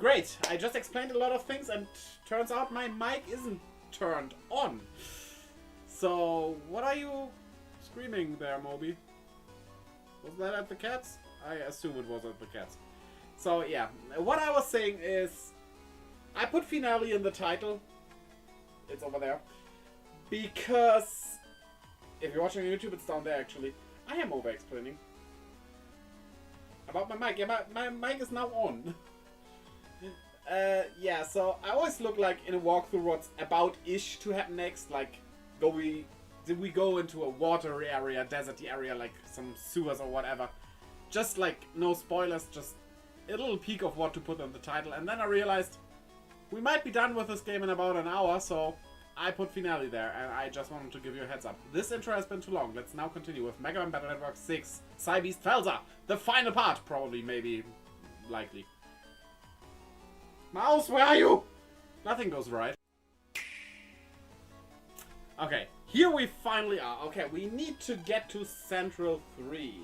Great, I just explained a lot of things and turns out my mic isn't turned on. So, what are you screaming there, Moby? Was that at the cats? I assume it was at the cats. So, yeah, what I was saying is, I put finale in the title. It's over there. Because, if you're watching on YouTube, it's down there actually. I am over-explaining. About my mic. Yeah, my mic is now on. Yeah, so I always look like in a walkthrough what's about-ish to happen next. Like, did we go into a water area, deserty area, like some sewers or whatever. Just like, no spoilers, just a little peek of what to put in the title. And then I realized we might be done with this game in about an hour, so I put finale there. And I just wanted to give you a heads up. This intro has been too long. Let's now continue with Mega Man Battle Network 6, Cybeast Felsa. The final part, probably, maybe, likely. Mouse, where are you? Nothing goes right. Okay, here we finally are. Okay, we need to get to Central 3.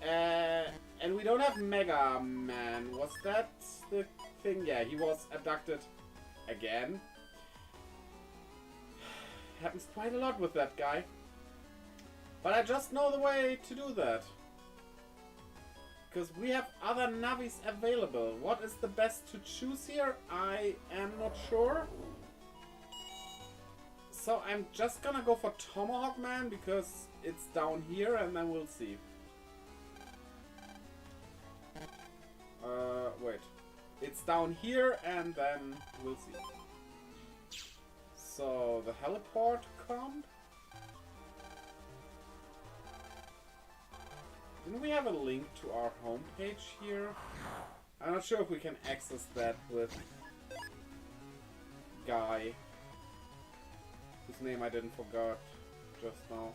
And we don't have Mega Man. Was that the thing? Yeah, he was abducted again. Happens quite a lot with that guy. But I just know the way to do that. Because we have other navis available. What is the best to choose here? I am not sure. So I'm just gonna go for Tomahawk Man because it's down here and then we'll see. Wait. It's down here and then we'll see. So the heliport comp. Didn't we have a link to our homepage here? I'm not sure if we can access that with Guy, whose name I didn't forget just now.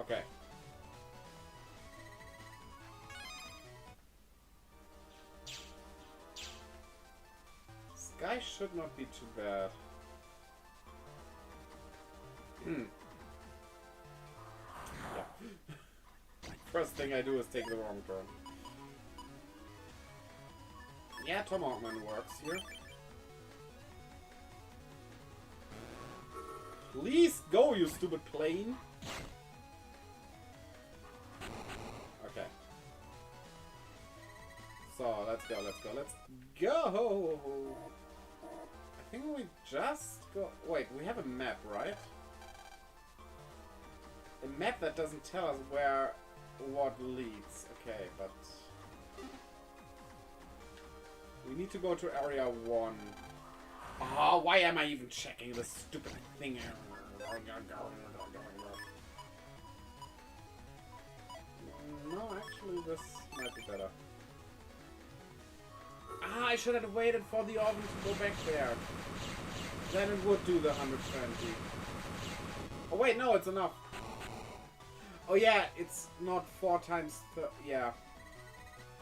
Okay. Sky should not be too bad. Yeah. First thing I do is take the wrong turn. Yeah, Tomahawk Man works here. Please go, you stupid plane! Okay. So, let's go, let's go, let's go! I think we just go... Wait, we have a map, right? A map that doesn't tell us where what leads. Okay, but... we need to go to Area 1. Oh, why am I even checking this stupid thing? No, actually this might be better. Ah, I should have waited for the oven to go back there. Then it would do the 120. Oh wait, no, it's enough. Oh yeah, it's not 4 times... yeah.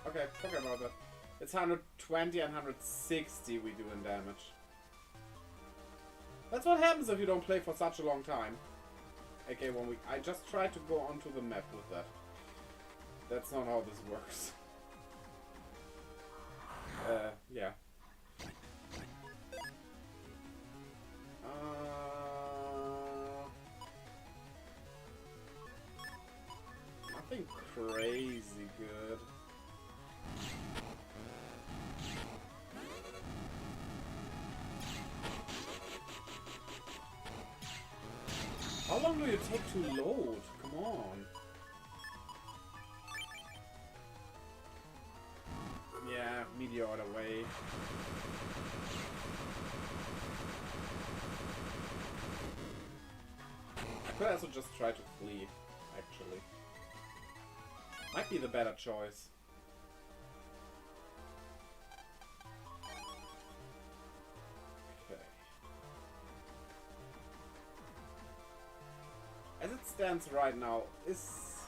Okay, forget about that. It's 120 and 160 we do in damage. That's what happens if you don't play for such a long time. Okay, 1 week. I just tried to go onto the map with that. That's not how this works. Yeah. Nothing crazy good. How long do you take to load? Come on. Yeah, meteor away. I could also just try to flee, actually. Might be the better choice. Okay. As it stands right now, is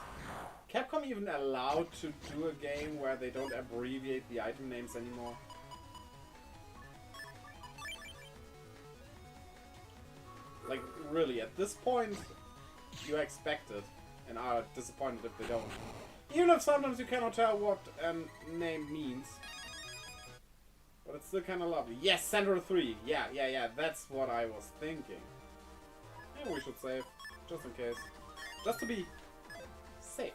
Capcom even allowed to do a game where they don't abbreviate the item names anymore? Like, really, at this point, you expect it and are disappointed if they don't. Even if sometimes you cannot tell what a name means. But it's still kind of lovely. Yes, Center 3. Yeah, that's what I was thinking. Maybe we should save, just in case. Just to be safe.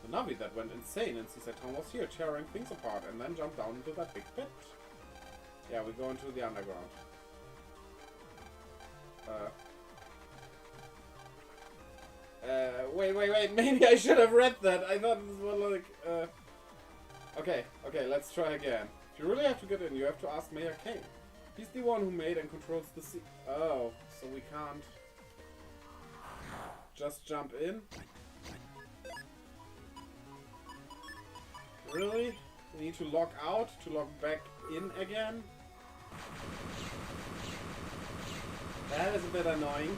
The Navi that went insane and Seaside Town was here, tearing things apart, and then jumped down into that big pit. Yeah, we go into the underground. Wait, maybe I should have read that. I thought this was like, Okay, let's try again. If you really have to get in, you have to ask Mayor Kane. He's the one who made and controls the sea. Oh, so we can't just jump in? Really? We need to log out to log back in again? That is a bit annoying.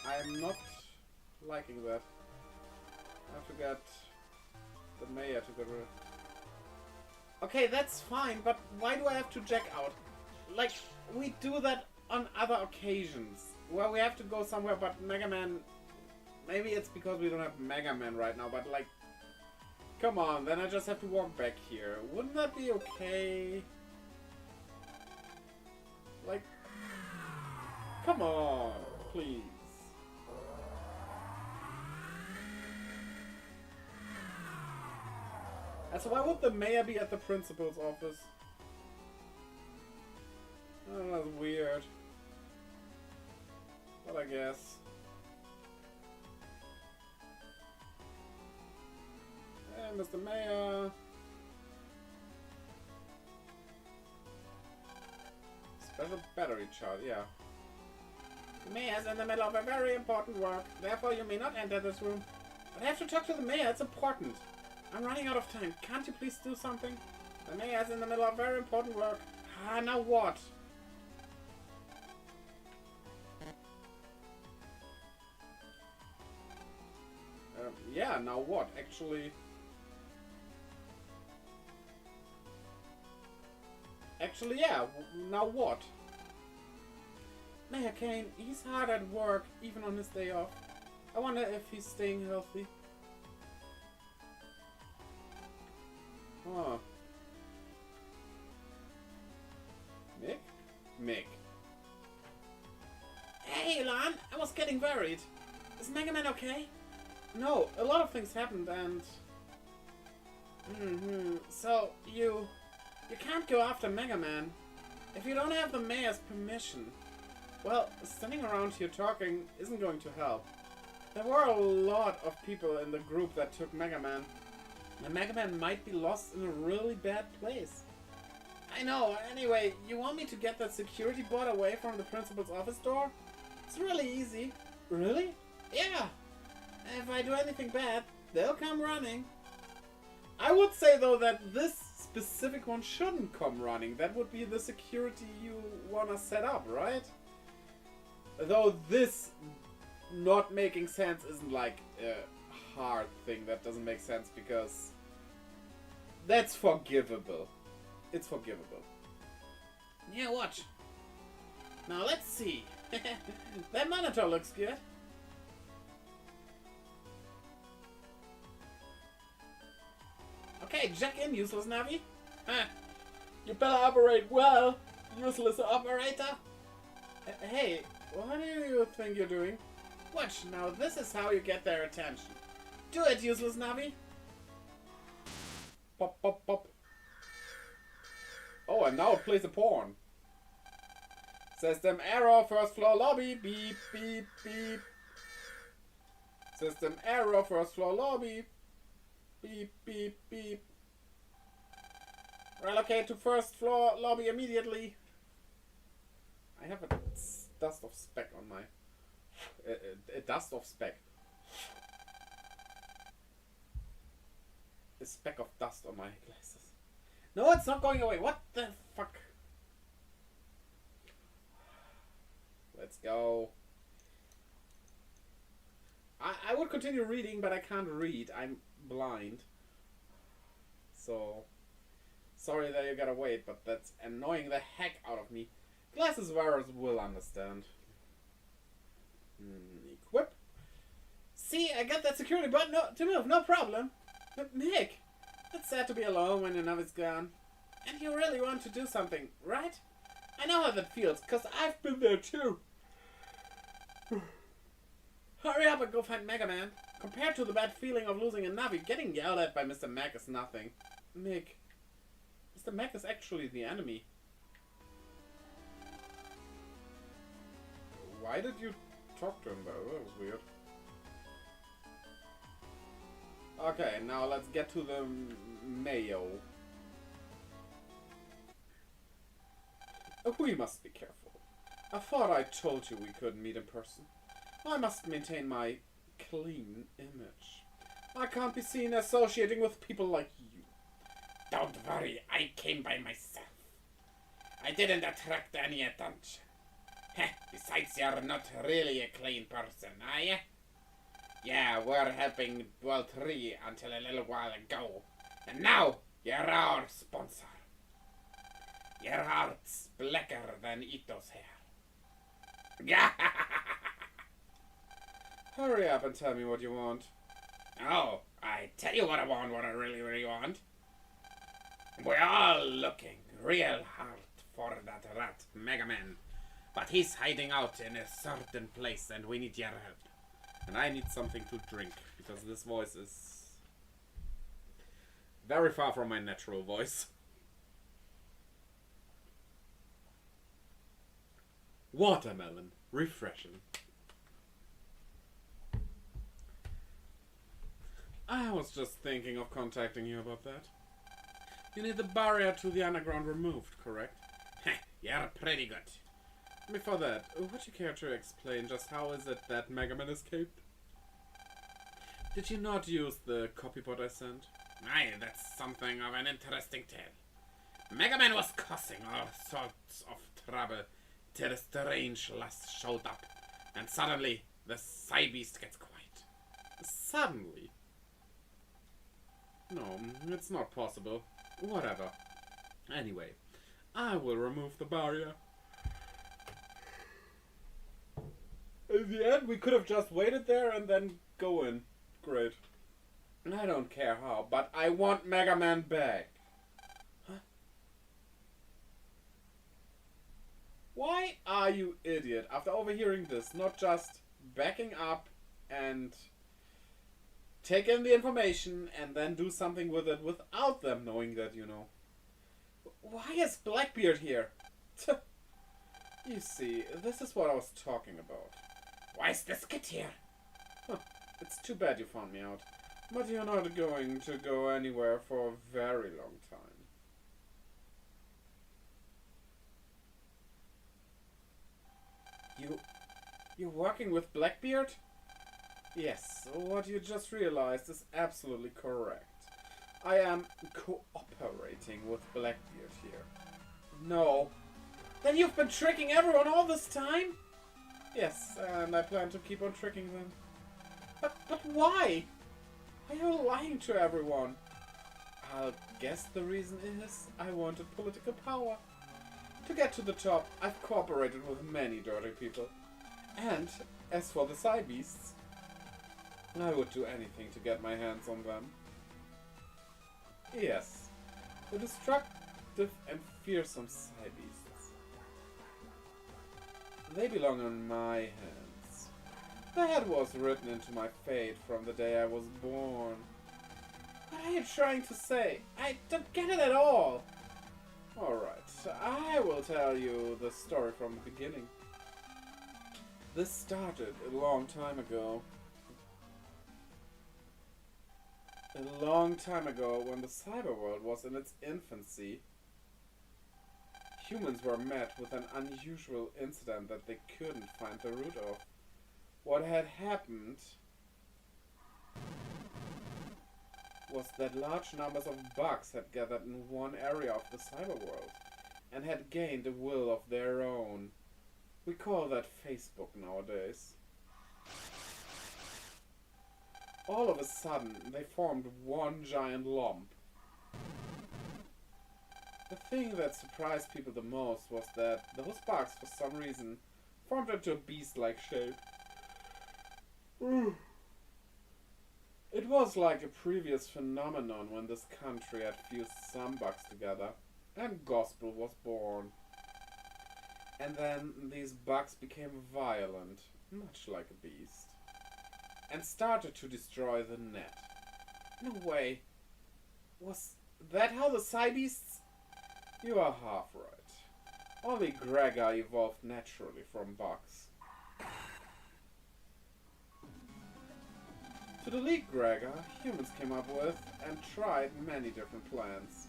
I'm not liking that. I have to get the mayor to get rid of. Okay, that's fine, but why do I have to jack out? Like, we do that on other occasions, where we have to go somewhere, but Mega Man... Maybe it's because we don't have Mega Man right now, but like... Come on, then I just have to walk back here. Wouldn't that be okay? Like... Come on, please. And so why would the mayor be at the principal's office? Oh, that's weird. But I guess. Hey, Mr. Mayor. Special battery charge, yeah. The mayor's in the middle of a very important work. Therefore, you may not enter this room. But I have to talk to the mayor. It's important. I'm running out of time. Can't you please do something? The mayor's in the middle of very important work. Ah, now what? Yeah, now what? Actually, yeah. Now what? Mayor Kane, he's hard at work, even on his day off. I wonder if he's staying healthy. Huh. Mick? Hey, Elan! I was getting worried. Is Mega Man okay? No, a lot of things happened and... So, you can't go after Mega Man if you don't have the mayor's permission. Well, standing around here talking isn't going to help. There were a lot of people in the group that took Mega Man. And Mega Man might be lost in a really bad place. I know. Anyway, you want me to get that security board away from the principal's office door? It's really easy. Really? Yeah. If I do anything bad, they'll come running. I would say, though, that this specific one shouldn't come running. That would be the security you want to set up, right? Though this not making sense isn't like a hard thing that doesn't make sense, because that's forgivable. It's forgivable. Yeah, watch. Now let's see. That monitor looks good. Okay, jack in, useless Navi. Huh. You better operate well, useless operator. Hey, what do you think you're doing? Watch, now this is how you get their attention. Do it, useless Navi. Pop, pop, pop. Oh, and now it plays a porn. System error, first floor lobby. Beep, beep, beep. System error, first floor lobby. Beep, beep, beep. Relocate to first floor lobby immediately. I have a dust of speck on my... A dust of speck. A speck of dust on my glasses. No, it's not going away. What the fuck? Let's go. I would continue reading, but I can't read. I'm blind. So, sorry that you gotta wait, but that's annoying the heck out of me. Glasses wearers will understand. Equip. See, I got that security button to move, no problem. But Mick, it's sad to be alone when your Navi's gone. And you really want to do something, right? I know how that feels, because I've been there too. Hurry up and go find MegaMan. Compared to the bad feeling of losing a Navi, getting yelled at by Mr. Meg is nothing. Mick, Mr. Meg is actually the enemy. Why did you talk to him though? That was weird. Okay, now let's get to the mayo. We must be careful. I thought I told you we couldn't meet in person. I must maintain my clean image. I can't be seen associating with people like you. Don't worry, I came by myself. I didn't attract any attention. Besides, you're not really a clean person, are you? Yeah, we're helping World 3 until a little while ago. And now, you're our sponsor. Your heart's blacker than Ito's hair. Hurry up and tell me what you want. Oh, I tell you what I want, what I really, really want. We're all looking real hard for that rat, MegaMan. But he's hiding out in a certain place and we need your help. And I need something to drink, because this voice is very far from my natural voice. Watermelon. Refreshing. I was just thinking of contacting you about that. You need the barrier to the underground removed, correct? You're pretty good. Before that, would you care to explain just how is it that MegaMan escaped? Did you not use the copypot I sent? Aye, that's something of an interesting tale. MegaMan was causing all sorts of trouble till a strange lust showed up, and suddenly the Psy Beast gets quiet. Suddenly? No, it's not possible. Whatever. Anyway, I will remove the barrier. In the end, we could have just waited there and then go in. Great. I don't care how, but I want MegaMan back. Huh? Why are you idiot, after overhearing this, not just backing up and take in the information and then do something with it without them knowing that, you know? Why is Blackbeard here? You see, this is what I was talking about. Why is this kid here? Huh. It's too bad you found me out. But you're not going to go anywhere for a very long time. You're working with Blackbeard? Yes, what you just realized is absolutely correct. I am cooperating with Blackbeard here. No. Then you've been tricking everyone all this time? Yes, and I plan to keep on tricking them. But why? Why are you lying to everyone? I'll guess the reason is I wanted political power. To get to the top, I've cooperated with many dirty people. And as for the Psy Beasts, I would do anything to get my hands on them. Yes, the destructive and fearsome Psy Beasts. They belong in my hands. That was written into my fate from the day I was born. What are you trying to say? I don't get it at all. Alright, I will tell you the story from the beginning. This started a long time ago. A long time ago, when the cyber world was in its infancy, humans were met with an unusual incident that they couldn't find the root of. What had happened was that large numbers of bugs had gathered in one area of the cyber world and had gained a will of their own. We call that Facebook nowadays. all of a sudden they formed one giant lump. The thing that surprised people the most was that those bugs, for some reason, formed into a beast-like shape. It was like a previous phenomenon when this country had fused some bugs together, and gospel was born. And then these bugs became violent, much like a beast, and started to destroy the net. No way. Was that how the Psy Beasts? You are half right. Only Gregor evolved naturally from bugs. To delete Gregor, humans came up with and tried many different plans.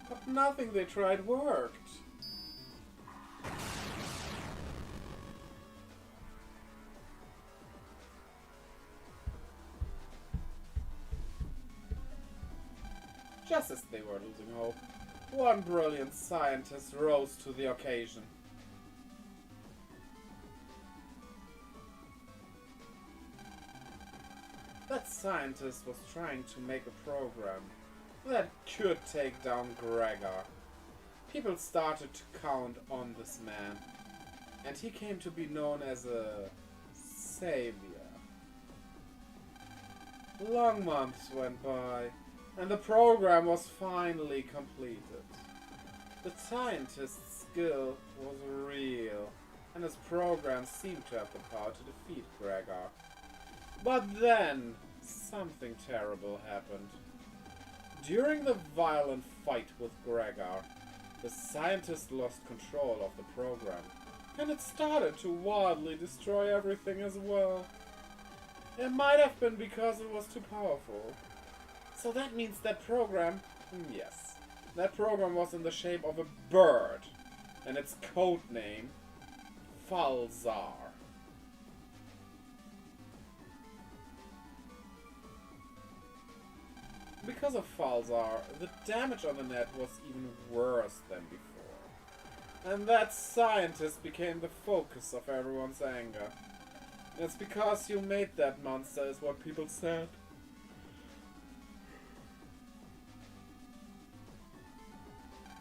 But nothing they tried worked. Just as they were losing hope, one brilliant scientist rose to the occasion. That scientist was trying to make a program that could take down Gregor. People started to count on this man, and he came to be known as a savior. Long months went by, and the program was finally completed. The scientist's skill was real, and his program seemed to have the power to defeat Gregor. But then, something terrible happened. During the violent fight with Gregor, the scientist lost control of the program, and it started to wildly destroy everything as well. It might have been because it was too powerful. So that means that program, yes, that program was in the shape of a bird, and its code name, Falzar. Because of Falzar, the damage on the net was even worse than before. And that scientist became the focus of everyone's anger. It's because you made that monster, is what people said.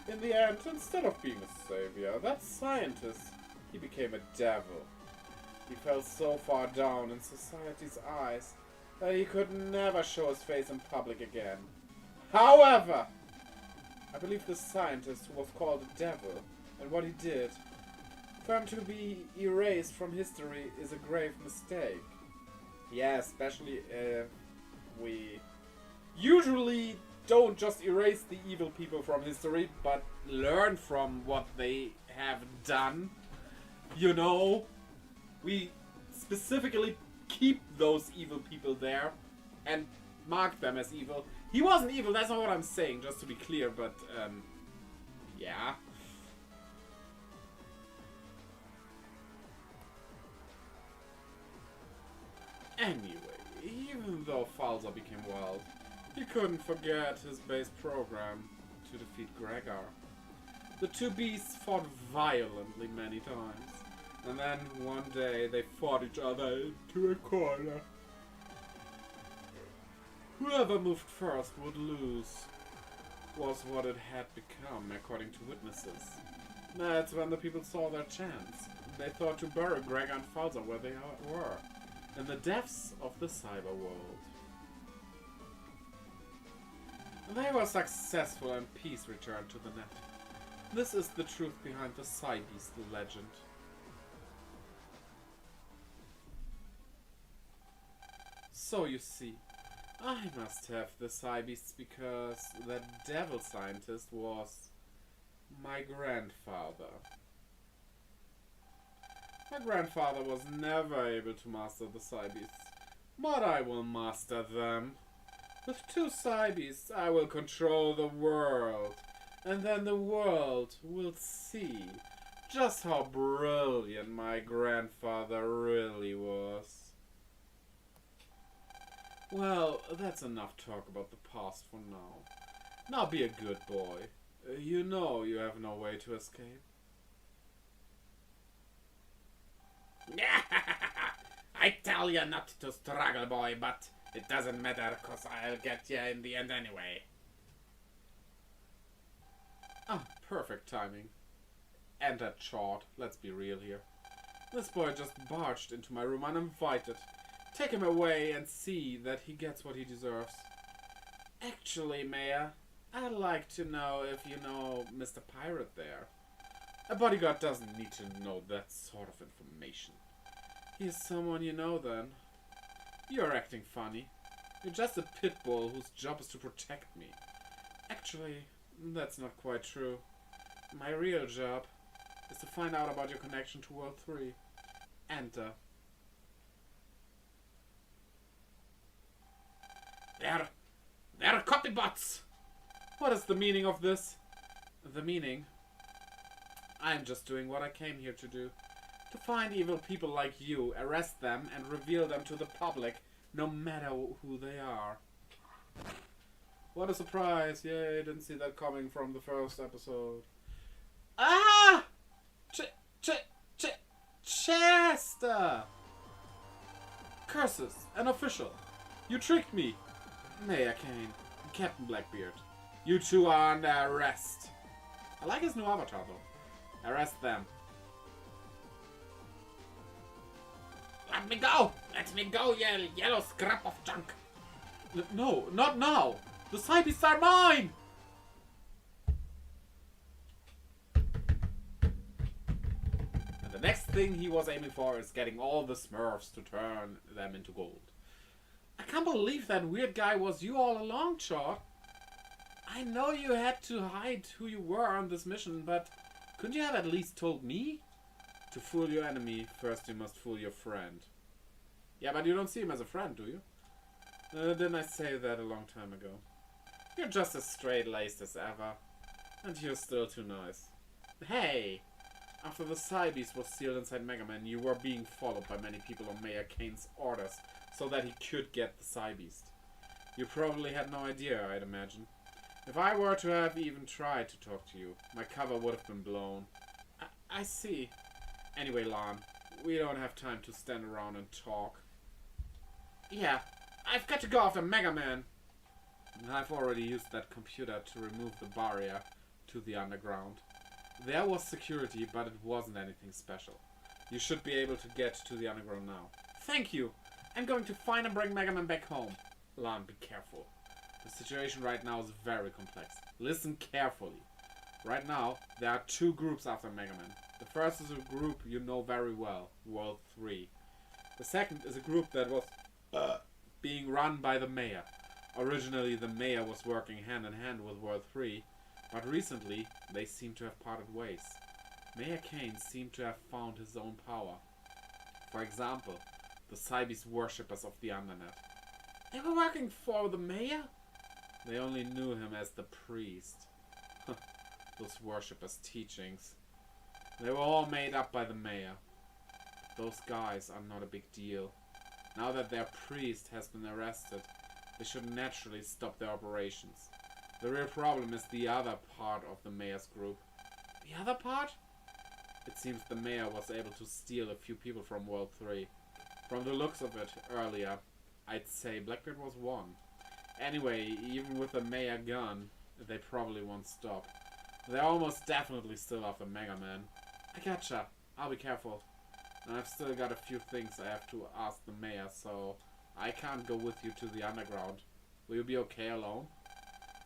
In the end, instead of being a savior, that scientist, he became a devil. He fell so far down in society's eyes that he could never show his face in public again. However, I believe the scientist who was called a devil and what he did, for him to be erased from history is a grave mistake. Yeah, especially if we usually don't just erase the evil people from history, but learn from what they have done. You know, we specifically keep those evil people there and mark them as evil. He wasn't evil, that's not what I'm saying, just to be clear, but yeah. Anyway, even though Falzar became wild, he couldn't forget his base program to defeat Gregor. The two beasts fought violently many times, and then one day they fought each other into a corner. Whoever moved first would lose, was what it had become, according to witnesses. That's when the people saw their chance. They thought to bury Gregor and Falzar where they were, in the depths of the cyber world. They were successful and peace returned to the net. This is the truth behind the Psy Beast legend. So you see, I must have the Psy Beasts because that devil scientist was my grandfather. My grandfather was never able to master the Psy Beasts, but I will master them. With two Psy Beasts, I will control the world, and then the world will see just how brilliant my grandfather really was. Well, that's enough talk about the past for now. Now be a good boy. You know you have no way to escape. I tell you not to struggle, boy, but it doesn't matter, cause I'll get you in the end anyway. Ah, perfect timing. And that shot, let's be real here. This boy just barged into my room uninvited. Take him away and see that he gets what he deserves. Actually, Mayor, I'd like to know if you know Mr. Pirate there. A bodyguard doesn't need to know that sort of information. He's someone you know then. You're acting funny. You're just a pit bull whose job is to protect me. Actually, that's not quite true. My real job is to find out about your connection to World 3. Enter. They're copybots! What is the meaning of this? The meaning? I'm just doing what I came here to do. To find evil people like you, arrest them, and reveal them to the public, no matter who they are. What a surprise! Yay, didn't see that coming from the first episode. Ah! Chester! Curses! An official! You tricked me! Mayor Kane, Captain Blackbeard. You two are under arrest. I like his new avatar though. Arrest them. Let me go! Let me go, you yellow scrap of junk! No, not now! The side beasts are mine! And the next thing he was aiming for is getting all the Smurfs to turn them into gold. I can't believe that weird guy was you all along, Chalk. I know you had to hide who you were on this mission, but couldn't you have at least told me? To fool your enemy, first you must fool your friend. Yeah, but you don't see him as a friend, do you? Didn't I say that a long time ago? You're just as straight-laced as ever. And you're still too nice. Hey! After the Cybeast was sealed inside MegaMan, you were being followed by many people on Mayor Kane's orders, so that he could get the Cybeast. You probably had no idea, I'd imagine. If I were to have even tried to talk to you, my cover would have been blown. I see. Anyway, Lan, we don't have time to stand around and talk. Yeah, I've got to go after MegaMan. I've already used that computer to remove the barrier to the underground. There was security, but it wasn't anything special. You should be able to get to the underground now. Thank you. I'm going to find and bring MegaMan back home. Lan, be careful. The situation right now is very complex. Listen carefully. Right now, there are two groups after MegaMan. The first is a group you know very well, World 3. The second is a group that was being run by the mayor. Originally, the mayor was working hand in hand with World 3, but recently they seem to have parted ways. Mayor Kane seemed to have found his own power. For example, the Cybeast worshippers of the Undernet. They were working for the mayor? They only knew him as the priest. Those worshippers' teachings. They were all made up by the mayor. Those guys are not a big deal. Now that their priest has been arrested, they should naturally stop their operations. The real problem is the other part of the mayor's group. The other part? It seems the mayor was able to steal a few people from World 3. From the looks of it earlier, I'd say Blackbeard was one. Anyway, even with the mayor gone, they probably won't stop. They're almost definitely still after MegaMan. I gotcha. I'll be careful. And I've still got a few things I have to ask the mayor, so I can't go with you to the underground. Will you be okay alone?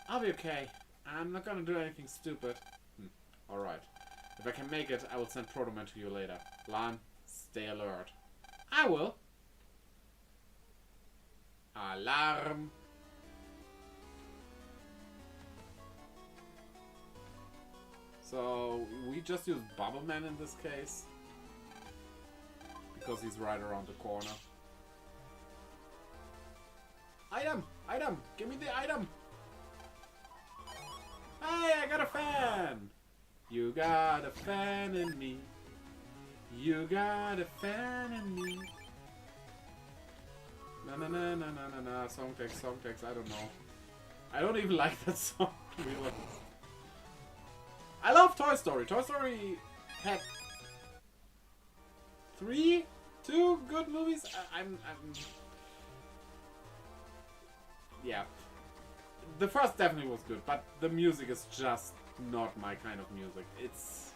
I'll be okay. I'm not gonna do anything stupid. Alright. If I can make it, I will send Protoman to you later. Lan, stay alert. I will. Alarm. So, we just use Bubbleman in this case. Because he's right around the corner. Item! Item! Give me the item! Hey, I got a fan! You got a fan in me. You got a fan in me. Na na na na na na na. Song text, I don't know. I don't even like that song, to be honest. I love Toy Story. Toy Story had 3 Two good movies. I'm yeah. The first definitely was good, but the music is just not my kind of music. It's...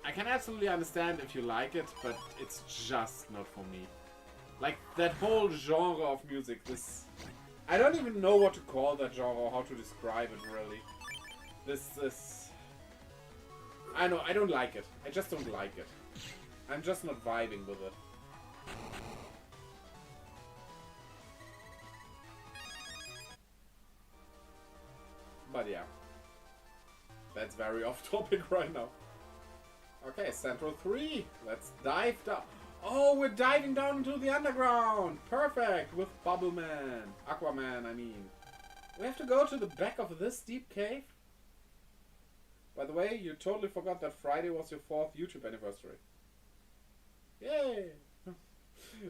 I can absolutely understand if you like it, but it's just not for me. Like, that whole genre of music, this... I don't even know what to call that genre or how to describe it, really. This... I know, I don't like it. I just don't like it. I'm just not vibing with it. But yeah. That's very off topic right now. Okay, Central 3. Let's dive down. Oh, we're diving down into the underground. Perfect. With Bubble Man. Aquaman, I mean. We have to go to the back of this deep cave? By the way, you totally forgot that Friday was your 4th YouTube anniversary. Yay!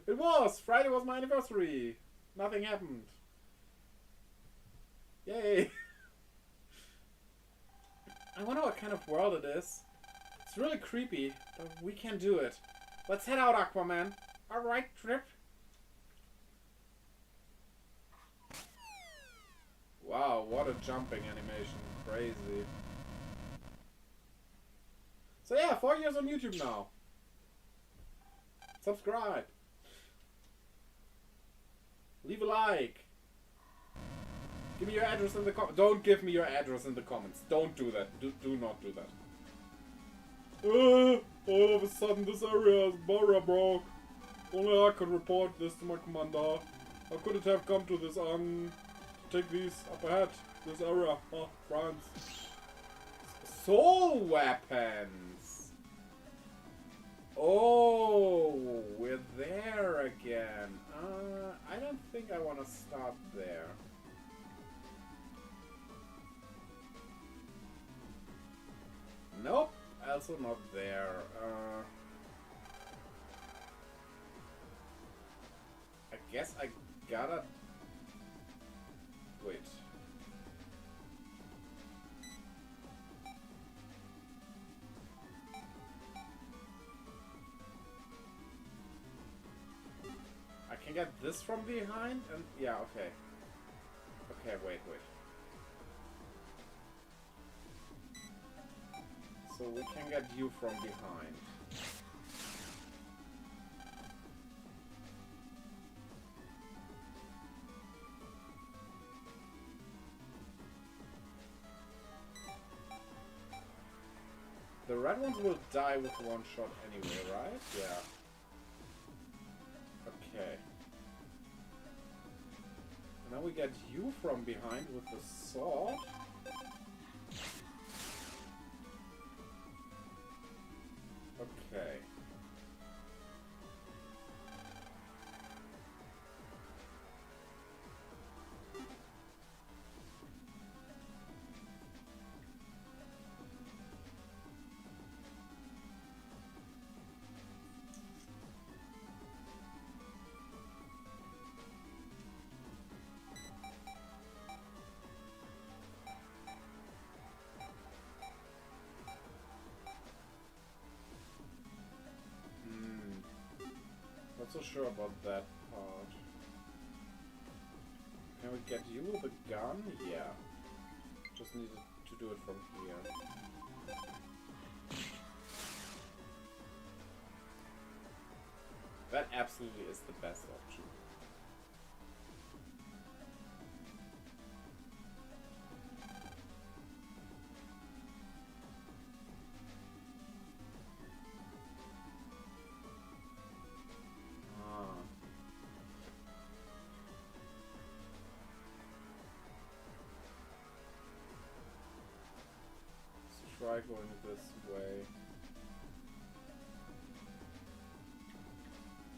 It was! Friday was my anniversary. Nothing happened. Yay! I wonder what kind of world it is. It's really creepy, but we can do it. Let's head out, Aquaman. Alright, Trip. Wow, what a jumping animation. Crazy. So yeah, 4 years on YouTube now. Subscribe. Leave a like. Give me your address in the comments. Don't give me your address in the comments. Don't do that. Do not do that. All of a sudden this area is broke. Only I could report this to my commander. How could it have come to this, take these up ahead. This area. Oh, France. Soul weapons! Oh, we're there again. I don't think I want to start there. Nope. Also not there. I guess I gotta... Wait. I can get this from behind and... Yeah, okay. Okay, wait. So we can get you from behind. The red ones will die with one shot anyway, right? Yeah. Okay. Now we get you from behind with the sword. Okay. Not so sure about that part. Can we get you with a gun? Yeah. Just needed to do it from here. That absolutely is the best option. Try going this way.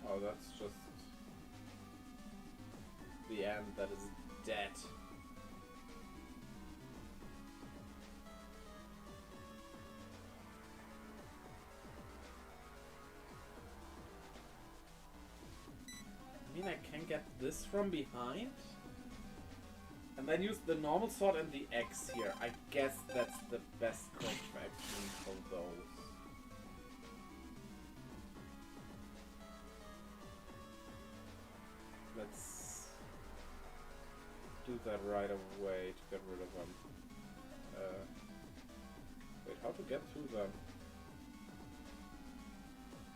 Oh, that's just the end that is dead. I mean, I can get this from behind? And then use the normal sword and the X here. I guess that's the best course of action for those. that right away to get rid of them. Wait, how to get to them?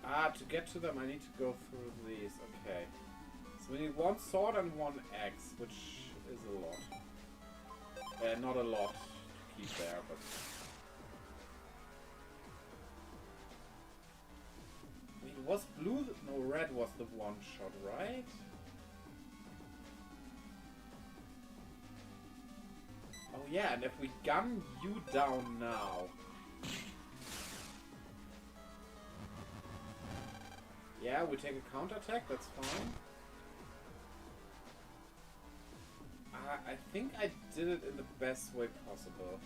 Ah, to get to them I need to go through these. Okay. So we need one sword and one axe, which is a lot. Not a lot to keep there, but... Wait, was blue... No, red was the one shot, right? Oh yeah, and if we gun you down now... Yeah, we take a counterattack, that's fine. I think I did it in the best way possible.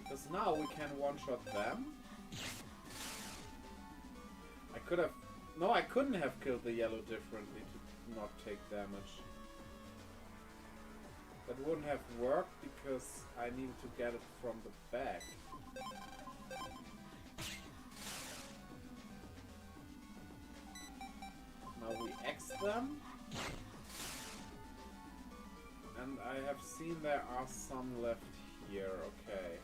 Because now we can one-shot them. I could have... No, I couldn't have killed the yellow differently to not take damage. That wouldn't have worked because I needed to get it from the back. Now we X them. And I have seen there are some left here. Okay.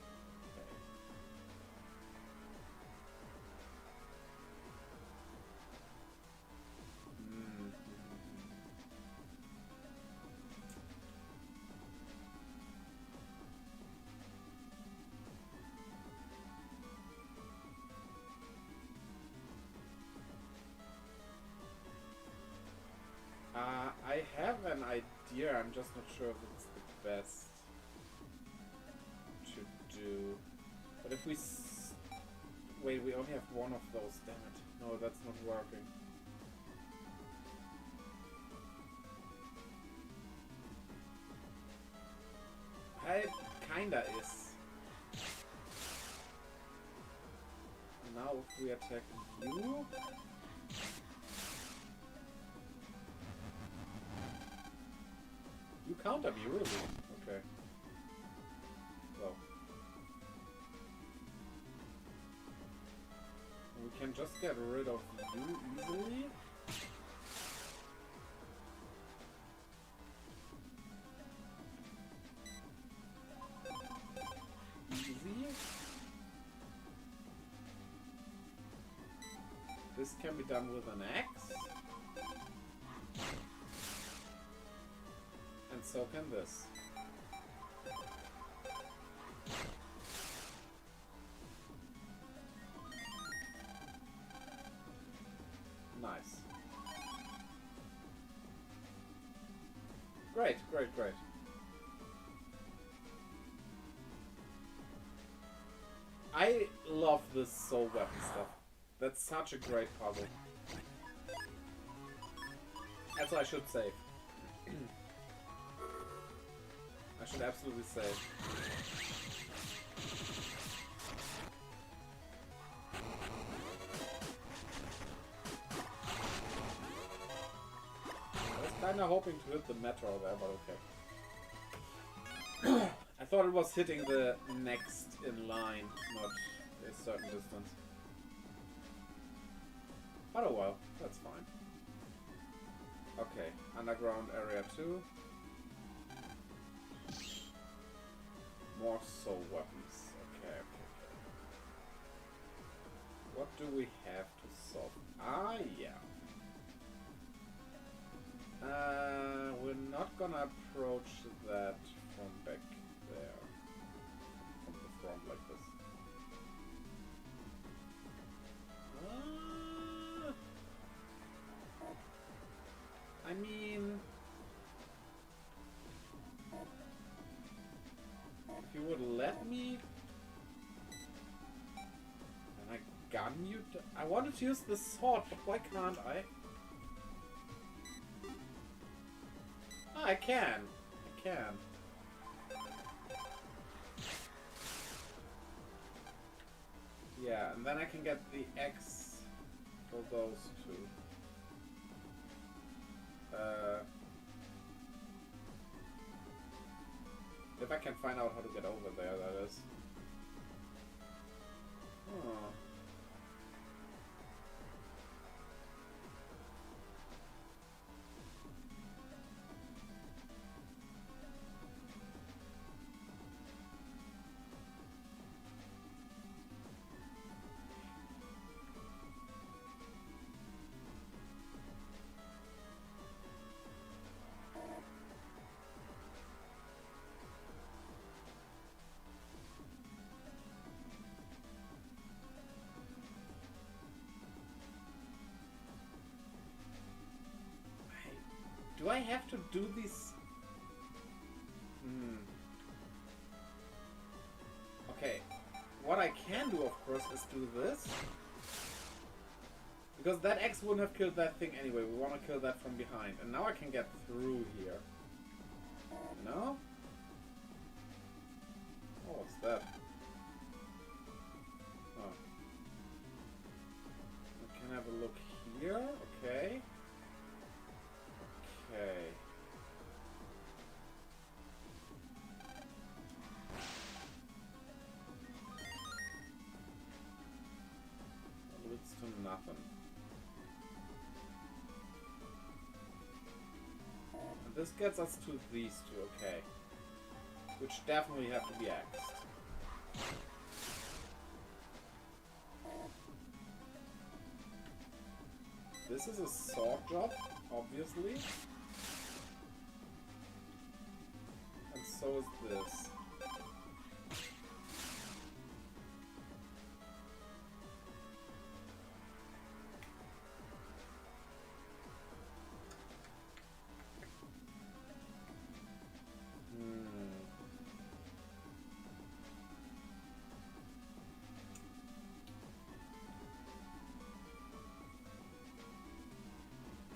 I have an idea, I'm just not sure if it's the best to do. But if we... Wait, we only have one of those, damn it. No, that's not working. It kinda is. Now if we attack you... You counter me, really? Okay. Well. We can just get rid of you easily. Easy. This can be done with an axe. And so can this. Nice. Great, great, great. I love this soul weapon stuff. That's such a great puzzle. That's what I should say. I should absolutely say. I was kinda hoping to hit the metro there, but okay. I thought it was hitting the next in line, not a certain distance. But oh well, that's fine. Okay, underground area 2. More soul weapons. Okay, okay, okay. What do we have to solve? Ah, yeah. We're not gonna approach that from back there. From the front like this. I mean... If you would let me... Can I gun you? I wanted to use the sword, but why can't I? Ah, I can. I can. Yeah, and then I can get the X for those two. If I can find out how to get over there, that is. Oh. Do I have to do these? Okay. What I can do, of course, is do this. Because that X wouldn't have killed that thing anyway. We want to kill that from behind. And now I can get through here. No? Oh, what's that? Oh. I can have a look here. Okay. Okay. That leads to nothing. And this gets us to these two, okay. Which definitely have to be axed. This is a sword job, obviously. And so is this.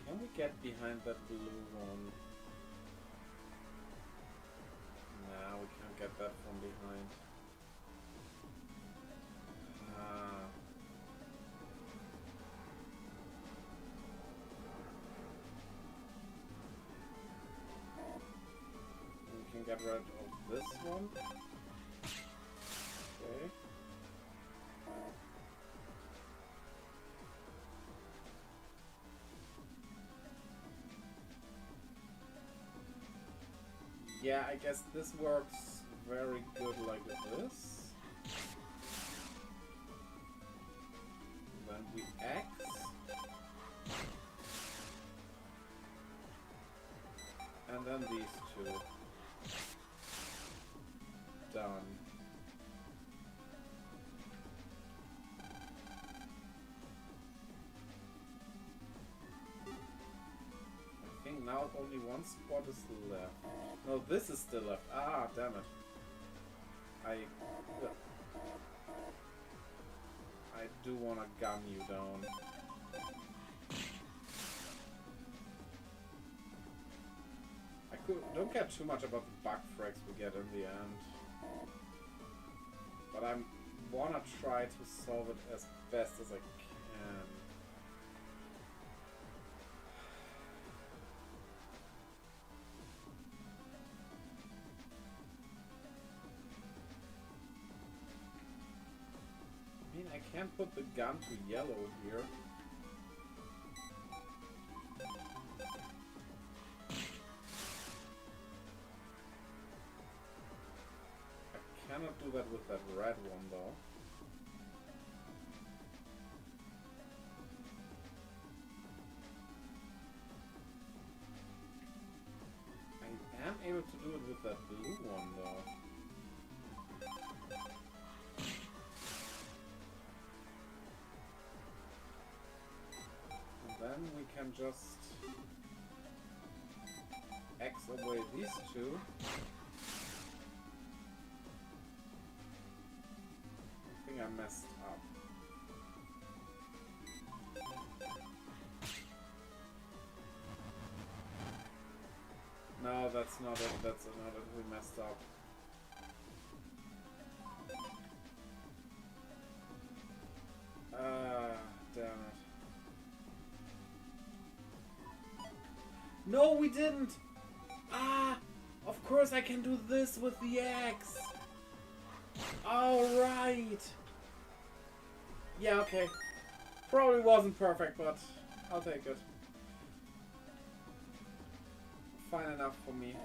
Can we get behind that blue one? Nah, we can't get that from behind. We can get rid of this one. Okay. Yeah, I guess this works very good like this. Then we X. And then these two. Done. I think now only one spot is left. No, this is still left. Ah, damn it. I do want to gun you down. Don't care too much about the bug frags we get in the end. But I want to try to solve it as best as I can. I mean, I can't put the gun to yellow here. I cannot do that with that red one though. I am able to do it with that blue one though. And then we can just X away these two. I think I messed up. No, that's not it. That's not it. We messed up. Damn it. No, we didn't! Ah! Of course I can do this with the X! Alright! Yeah, okay. Probably wasn't perfect, but I'll take it. Fine enough for me.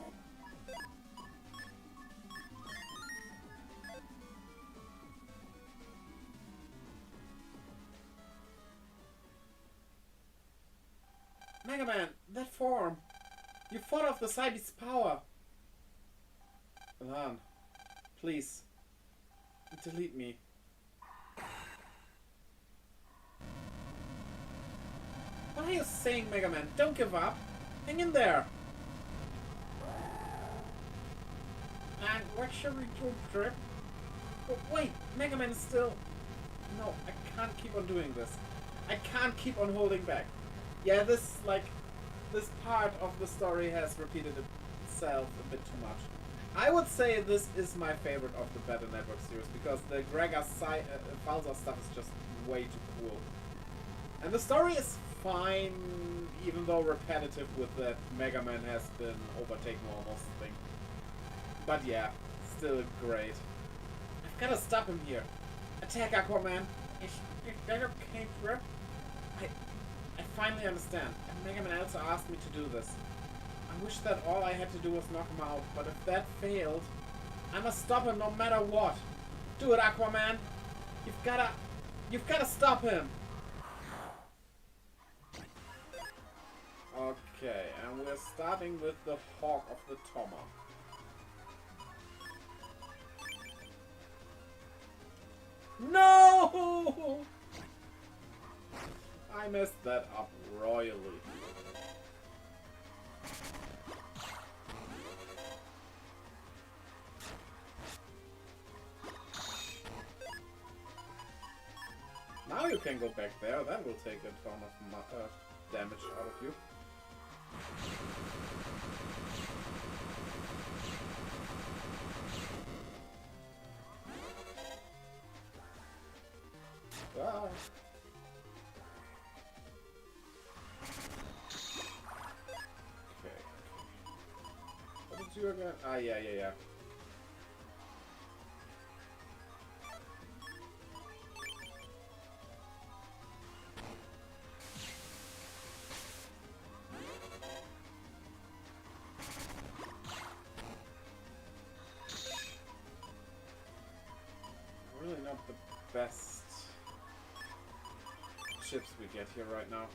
MegaMan, that form! You fought off the Cybeast's power! Milan, please, delete me. What are you saying, MegaMan? Don't give up! Hang in there! And what should we do, Trip? Oh, wait, Mega Man is still... No, I can't keep on doing this. I can't keep on holding back. Yeah, this, like... This part of the story has repeated itself a bit too much. I would say this is my favorite of the Battle Network series, because the Gregor Falza stuff is just way too cool. And the story is fine, even though repetitive with that Mega Man has been overtaken almost thing. But yeah, still great. I've gotta stop him here. Attack, Aquaman! Is that okay, Trip? I finally understand. And Mega Man also asked me to do this. I wish that all I had to do was knock him out, but if that failed, I must stop him no matter what. Do it, Aquaman! You've gotta stop him! Okay, and we're starting with the Hawk of the Toma. No! I messed that up royally. Now you can go back there, that will take a ton of damage out of you. Ah. Okay. What did you again? Ah, yeah. Really not the best chips we get here right now.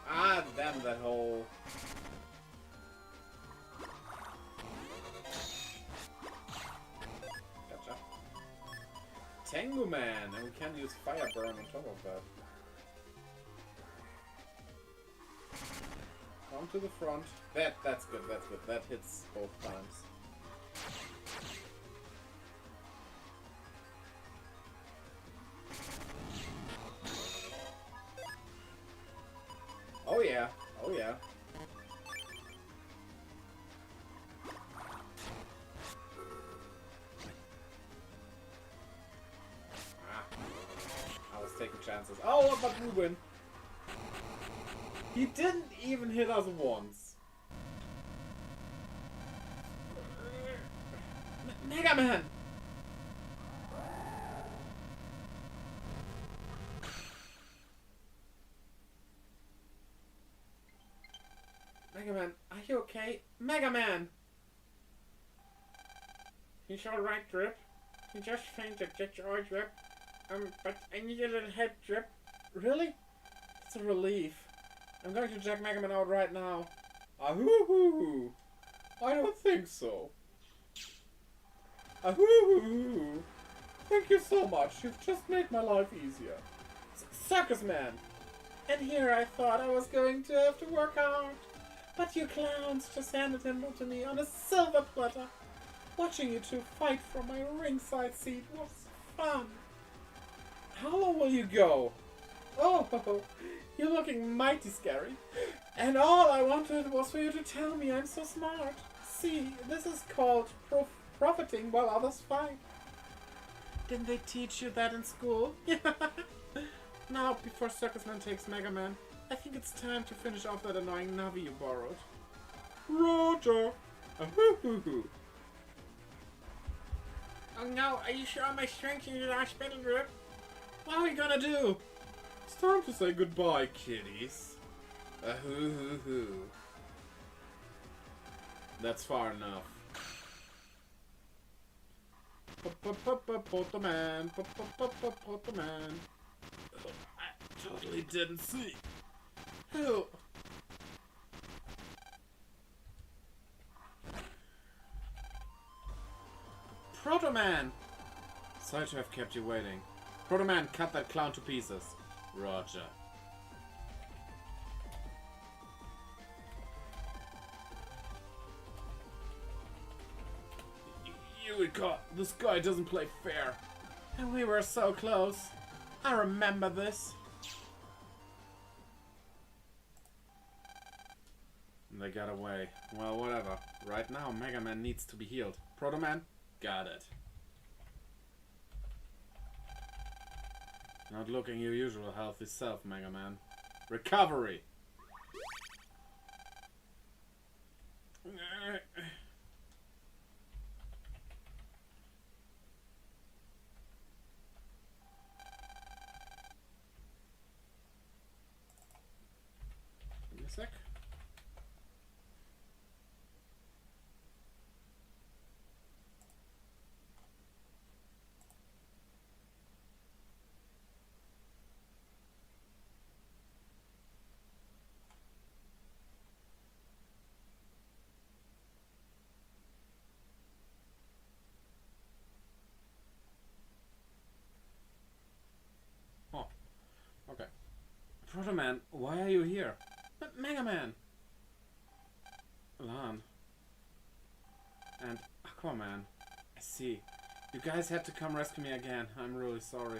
Ah, damn that hole. Gotcha. Tengu Man, and we can use Fire Burn on top of that. Come to the front. That's good. That hits both times. Oh yeah. I was taking chances. Oh, but we win. He didn't even hit us once. Mega Man! Mega Man, are you okay? Mega Man! He's alright, Drip. He just fainted, that's all, Drip. But I need a little help, Drip. Really? It's a relief. I'm going to check Mega Man out right now. Ahoo-hoo-hoo! I don't think so. Ahoo-hoo-hoo! Thank you so much. You've just made my life easier. Circus Man! And here I thought I was going to have to work hard. But you clowns just handed him to me on a silver platter. Watching you two fight from my ringside seat was fun. How low will you go? Oh, you're looking mighty scary. And all I wanted was for you to tell me I'm so smart. See, this is called profiting while others fight. Didn't they teach you that in school? Now, before Circus Man takes Mega Man, I think it's time to finish off that annoying Navi you borrowed. Roger! Oh no, are you sure my strength in the hospital, Drip? What are we gonna do? It's time to say goodbye, kiddies. Ahoo-hoo-hoo. That's far enough. Potaman. I totally didn't see. Who? Proto-Man! Sorry to have kept you waiting. Proto-Man, cut that clown to pieces. Roger. God, this guy doesn't play fair. And we were so close. I remember this. They got away. Well, whatever. Right now, Mega Man needs to be healed. Proto Man? Got it. Not looking your usual healthy self, Mega Man. Recovery! Give me a sec. Okay. Proto Man, why are you here? But Mega Man! Lan. And Aquaman. I see. You guys had to come rescue me again. I'm really sorry.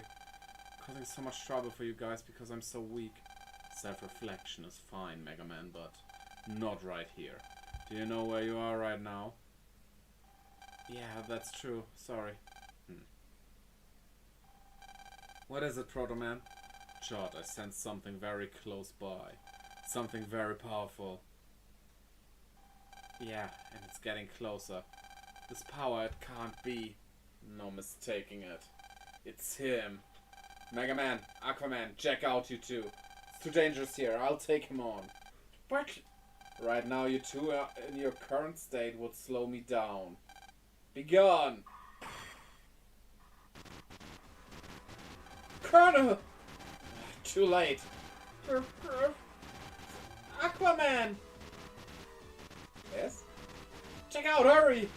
Causing so much trouble for you guys because I'm so weak. Self-reflection is fine, Mega Man, but not right here. Do you know where you are right now? Yeah, that's true. Sorry. What is it, Proto Man? Chart, I sense something very close by. Something very powerful. Yeah, and it's getting closer. This power, it can't be. No mistaking it. It's him. Mega Man, Aquaman, check out you two. It's too dangerous here. I'll take him on. But right now you two in your current state would slow me down. Be gone! Colonel! Too late. Aquaman! Yes? Check out, hurry!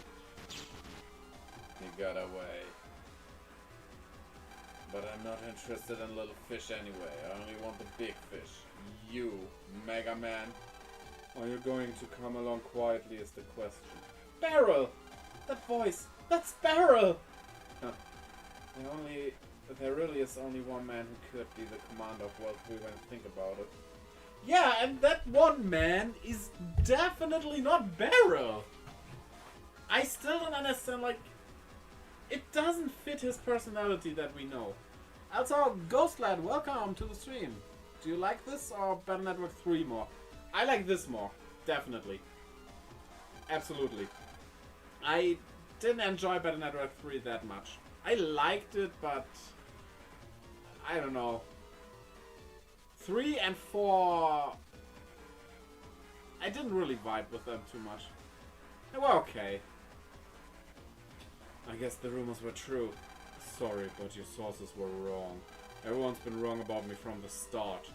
He got away. But I'm not interested in little fish anyway. I only want the big fish. You, Mega Man. Are you going to come along quietly is the question. Barrel! That voice! That's Barrel! Huh. There really is only one man who could be the commander of World 3 when you think about it. Yeah, and that one man is definitely not Barrel! I still don't understand, like, it doesn't fit his personality that we know. Also, Ghostlad, welcome to the stream. Do you like this or Battle Network 3 more? I like this more, definitely. Absolutely. I didn't enjoy Battle Network 3 that much. I liked it, but I don't know. 3 and 4, I didn't really vibe with them too much. They were okay. I guess the rumors were true. Sorry, but your sources were wrong. Everyone's been wrong about me from the start.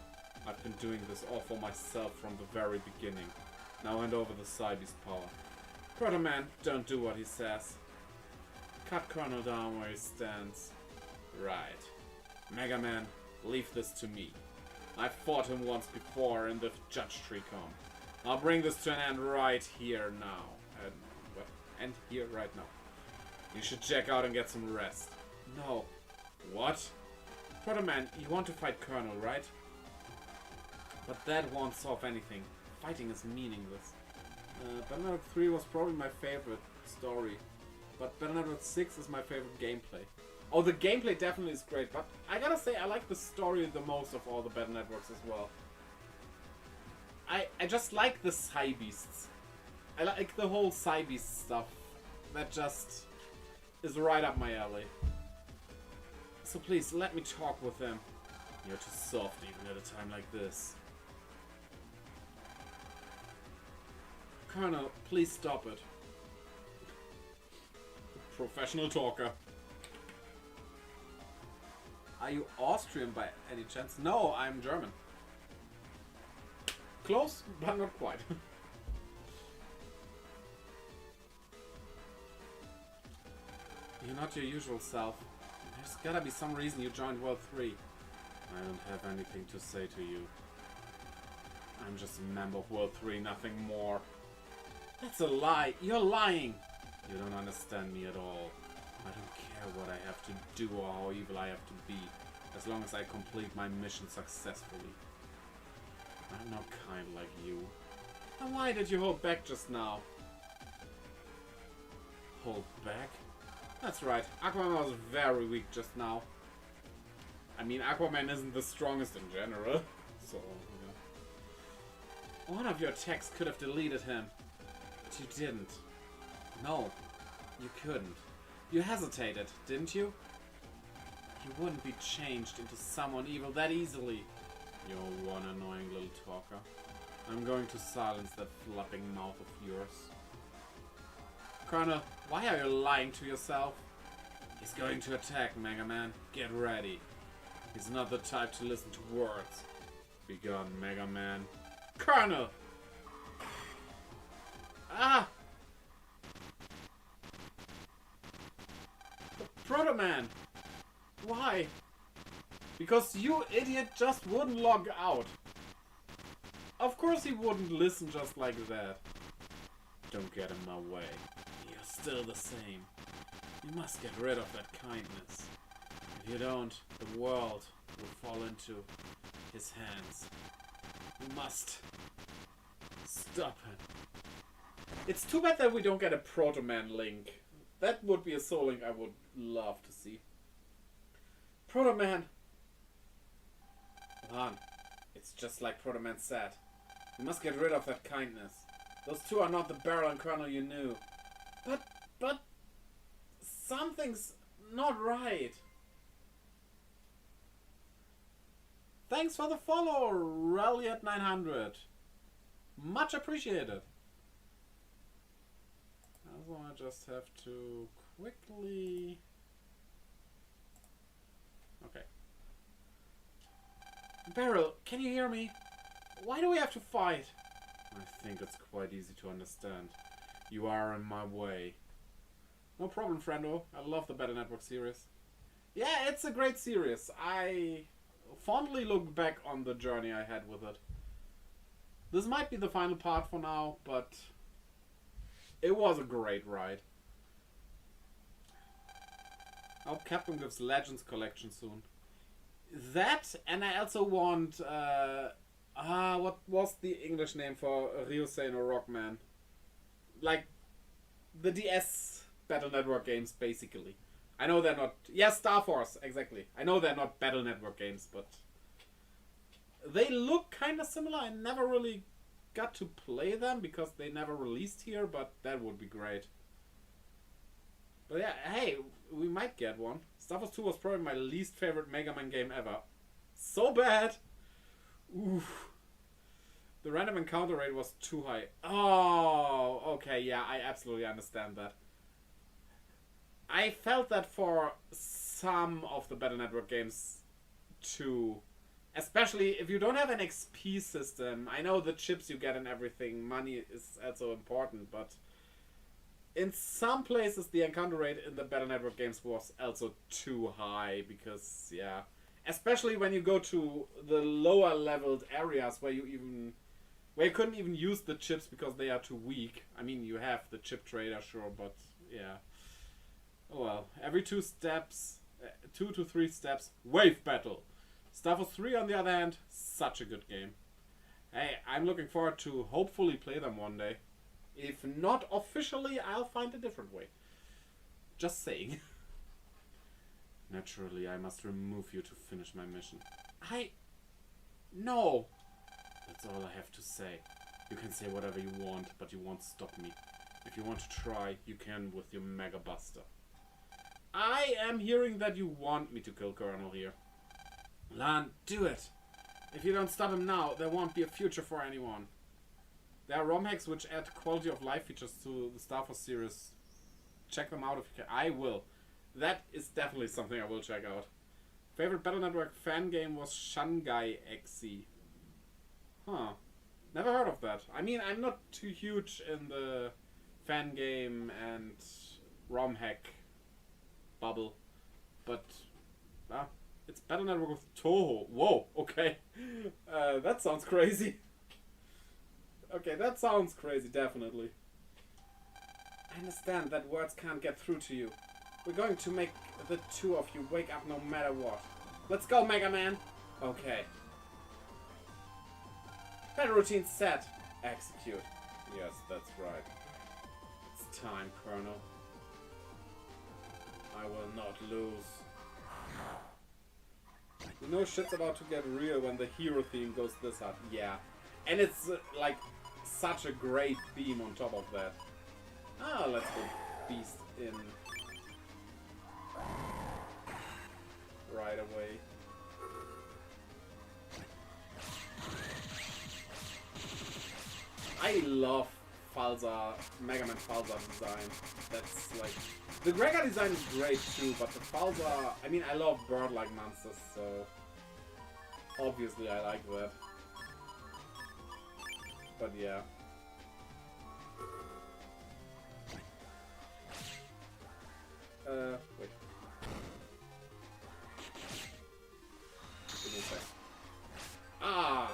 I've been doing this all for myself from the very beginning. Now hand over the Cybeast power. Proto Man, don't do what he says. Cut Colonel down where he stands. Right. Mega Man, leave this to me. I fought him once before in the Judge Tree Comp. I'll bring this to an end right here now. And here right now. You should check out and get some rest. No. What? Proto Man, you want to fight Colonel, right? But that won't solve anything. Fighting is meaningless. Battle Network 3 was probably my favorite story. But Battle Network 6 is my favorite gameplay. Oh, the gameplay definitely is great, but I gotta say I like the story the most of all the Battle Networks as well. I just like the Cybeasts. I like the whole Cybeast stuff. That just is right up my alley. So please, let me talk with them. You're too soft even at a time like this. Colonel, please stop it. Professional talker. Are you Austrian by any chance? No, I'm German. Close, but not quite. You're not your usual self. There's gotta be some reason you joined World 3. I don't have anything to say to you. I'm just a member of World 3, nothing more. That's a lie. You're lying. You don't understand me at all. do or how evil I have to be, as long as I complete my mission successfully. I'm not kind like you. Then why did you hold back just now? Hold back? That's right, Aquaman was very weak just now. I mean, Aquaman isn't the strongest in general, so... yeah. One of your attacks could have deleted him, but you didn't. No, you couldn't. You hesitated, didn't you? You wouldn't be changed into someone evil that easily. You're one annoying little talker. I'm going to silence that flapping mouth of yours. Colonel, why are you lying to yourself? He's going to attack, MegaMan. Get ready. He's not the type to listen to words. Be gone, MegaMan. Colonel! Ah! Proto-Man! Why? Because you idiot just wouldn't log out. Of course he wouldn't listen just like that. Don't get in my way. You're still the same. You must get rid of that kindness. If you don't, the world will fall into his hands. You must stop him. It's too bad that we don't get a Proto-Man link. That would be a soul link I would love to see. Proto-Man! Lan, it's just like Proto-Man said. You must get rid of that kindness. Those two are not the Beryl and Colonel you knew. But... something's not right. Thanks for the follow, Ralliat900. Much appreciated. Also, I just have to quickly... Okay. Beryl, can you hear me? Why do we have to fight? I think it's quite easy to understand. You are in my way. No problem, friendo. I love the Battle Network series. Yeah, it's a great series. I fondly look back on the journey I had with it. This might be the final part for now, but it was a great ride. I hope Capcom gives Legends Collection soon. That, and I also want... what was the English name for Ryusei or Rockman? Like, the DS Battle Network games, basically. I know they're not... Yeah, Star Force, exactly. I know they're not Battle Network games, but... they look kind of similar. I never really got to play them because they never released here, but that would be great. But yeah, hey, we might get one. Star Force 2 was probably my least favorite Mega Man game ever. So bad! Oof. The random encounter rate was too high. Oh, okay, yeah, I absolutely understand that. I felt that for some of the Battle Network games too. Especially if you don't have an XP system. I know the chips you get and everything, money is also important, but in some places the encounter rate in the Battle Network games was also too high because, yeah. Especially when you go to the lower leveled areas where you couldn't even use the chips because they are too weak. I mean, you have the chip trader, sure, but yeah. Oh well, every 2 steps, 2 to 3 steps, wave battle. Star Force 3 on the other hand, such a good game. Hey, I'm looking forward to hopefully play them one day. If not officially, I'll find a different way. Just saying. Naturally, I must remove you to finish my mission. No! That's all I have to say. You can say whatever you want, but you won't stop me. If you want to try, you can with your Mega Buster. I am hearing that you want me to kill Colonel here. Lan, do it! If you don't stop him now, there won't be a future for anyone. There are ROM hacks which add quality of life features to the Star Force series. Check them out if you can. I will. That is definitely something I will check out. Favorite Battle Network fan game was MegaMan.EXE. Huh. Never heard of that. I mean, I'm not too huge in the fan game and ROM hack bubble. But, it's Battle Network with Toho. Whoa, okay. That sounds crazy. Okay, that sounds crazy, definitely. I understand that words can't get through to you. We're going to make The two of you wake up no matter what. Let's go, Mega Man! Okay. Battle routine set. Execute. Yes, that's right. It's time, Colonel. I will not lose. You know shit's about to get real when the hero theme goes this hard. Yeah. And it's like such a great theme on top of that. Ah, let's go Beast in right away. I love Falza, Mega Man Falza design. That's like... The Gregor design is great too, but the Falza... I mean, I love bird-like monsters, so... Obviously I like that. But yeah. Wait. Give me a sec. Ah!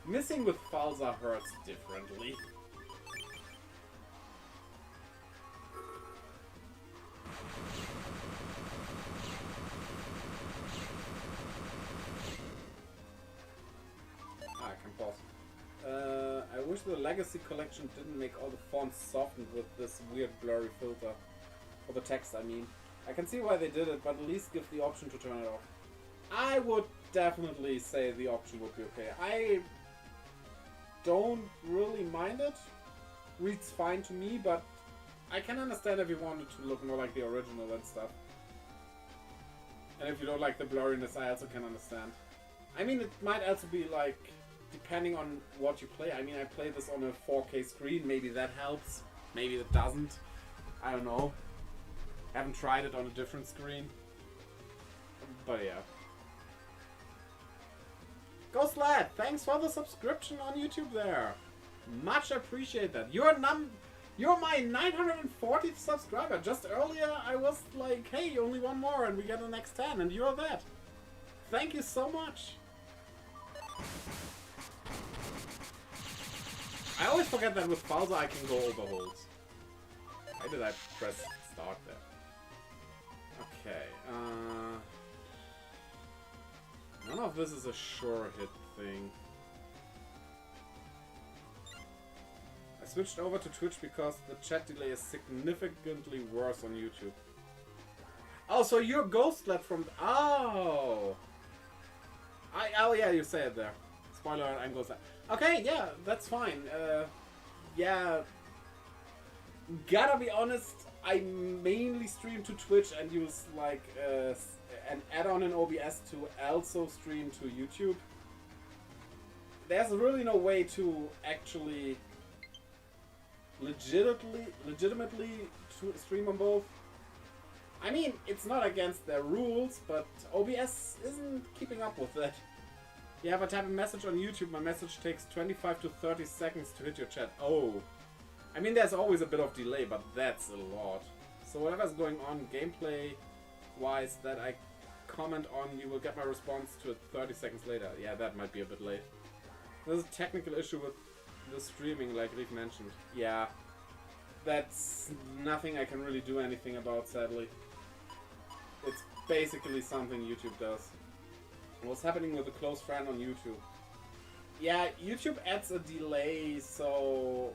Missing with Falza hurts differently. I can pause. I wish the Legacy Collection didn't make all the fonts softened with this weird blurry filter. For the text, I mean. I can see why they did it, but at least give the option to turn it off. I would definitely say the option would be okay. I don't really mind it. Reads fine to me, but I can understand if you wanted to look more like the original and stuff. And if you don't like the blurriness, I also can understand. I mean, it might also be like, depending on what you play. I mean, I play this on a 4K screen. Maybe that helps. Maybe it doesn't. I don't know. Haven't tried it on a different screen. But yeah. Ghost Lad, thanks for the subscription on YouTube there. Much appreciate that. You're my 940th subscriber. Just earlier I was like, hey, only one more and we get the next 10, and you're that. Thank you so much. I always forget that with Falza I can go over holds. Why did I press start there? Okay, none of this is a sure hit thing. I switched over to Twitch because the chat delay is significantly worse on YouTube. Oh, so you're Ghost Lad from... Oh! Oh yeah, you say it there. Spoiler alert, I'm Ghost Lad. Okay, yeah, that's fine. Yeah... Gotta be honest, I mainly stream to Twitch and use like an add-on in OBS to also stream to YouTube. There's really no way to actually legitimately to stream on both. I mean, it's not against their rules, but OBS isn't keeping up with that. Yeah, if I type a message on YouTube, my message takes 25 to 30 seconds to hit your chat. Oh. I mean, there's always a bit of delay, but that's a lot. So whatever's going on gameplay-wise that I comment on, you will get my response to it 30 seconds later. Yeah, that might be a bit late. There's a technical issue with the streaming, like Rief mentioned. Yeah, that's nothing I can really do anything about, sadly. It's basically something YouTube does. What's happening with a close friend on YouTube? Yeah, YouTube adds a delay, so...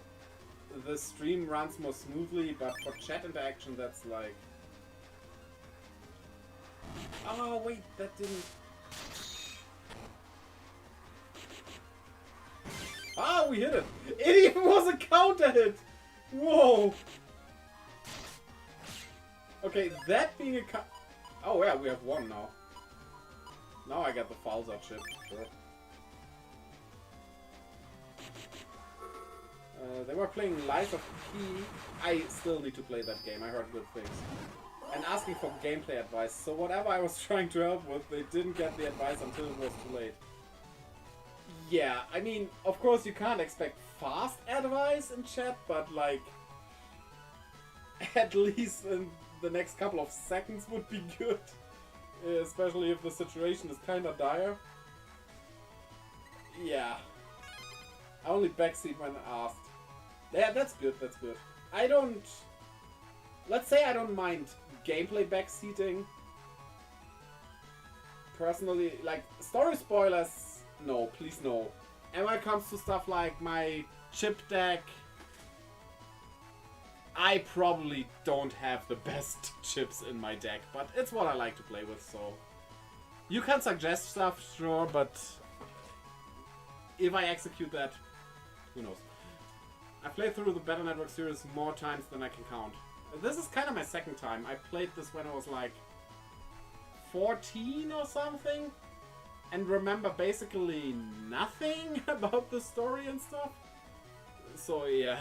the stream runs more smoothly, but for chat interaction that's like... Oh wait, that didn't... Ah, we hit it! It even was a counter hit! Whoa! Okay, that being a oh yeah, we have one now. Now I get the Falza chip, sure. They were playing Lies of P. I still need to play that game, I heard good things. And asking for gameplay advice, so whatever I was trying to help with, they didn't get the advice until it was too late. Yeah, I mean, of course you can't expect fast advice in chat, but like... at least in the next couple of seconds would be good. Especially if the situation is kinda dire. Yeah. I only backseat when asked. Yeah, that's good, that's good. I don't... Let's say I don't mind gameplay backseating, personally, like, story spoilers, no, please no. And when it comes to stuff like my chip deck, I probably don't have the best chips in my deck, but it's what I like to play with, so... You can suggest stuff, sure, but... if I execute that, who knows. I played through the Battle Network series more times than I can count. This is kind of my second time. I played this when I was like 14 or something, and remember basically nothing about the story and stuff. So yeah,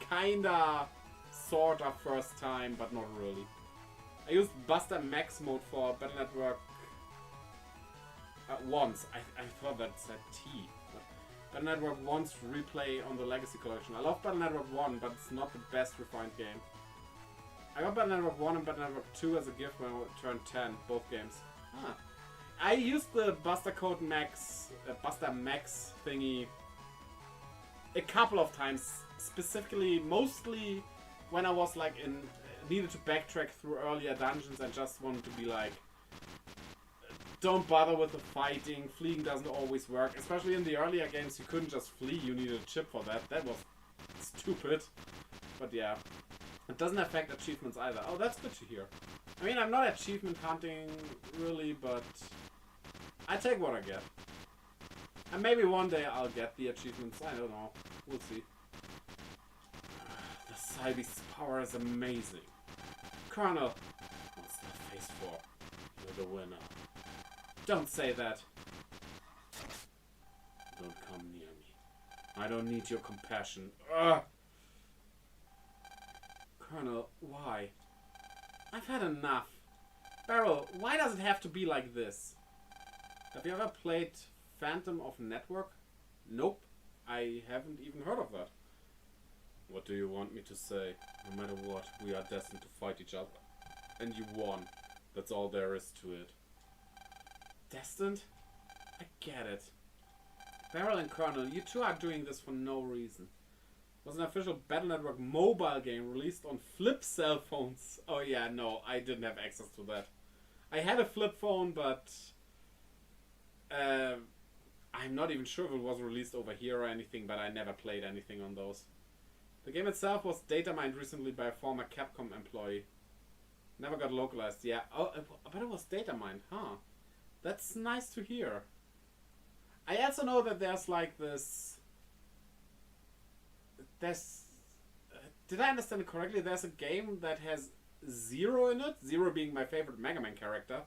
kinda, sorta first time, but not really. I used Buster Max mode for Battle Network once. I thought that said T. Battle Network 1's replay on the Legacy Collection. I love Battle Network 1, but it's not the best refined game. I got Battle Network 1 and Battle Network 2 as a gift when I turned 10, both games. Huh. I used the Buster Max thingy a couple of times, specifically, mostly when I was like needed to backtrack through earlier dungeons and just wanted to be like, don't bother with the fighting, fleeing doesn't always work. Especially in the earlier games, you couldn't just flee, you needed a chip for that. That was stupid. But yeah, it doesn't affect achievements either. Oh, that's good to hear. I mean, I'm not achievement hunting, really, but I take what I get. And maybe one day I'll get the achievements, I don't know. We'll see. The Cybeast's power is amazing. Colonel, what's that face for? You're the winner. Don't say that. Don't come near me. I don't need your compassion. Ugh. Colonel, why? I've had enough. Barrel, why does it have to be like this? Have you ever played Phantom of Network? Nope. I haven't even heard of that. What do you want me to say? No matter what, we are destined to fight each other. And you won. That's all there is to it. Destined? I get it. Barrel and Colonel, you two are doing this for no reason. It was an official Battle Network mobile game released on flip cell phones. Oh yeah, no, I didn't have access to that. I had a flip phone, but I'm not even sure if it was released over here or anything, but I never played anything on those. The game itself was data mined recently by a former Capcom employee. Never got localized, yeah. Oh, but it was data mined, huh? That's nice to hear. I also know that there's like this... did I understand it correctly? There's a game that has Zero in it. Zero being my favorite MegaMan character.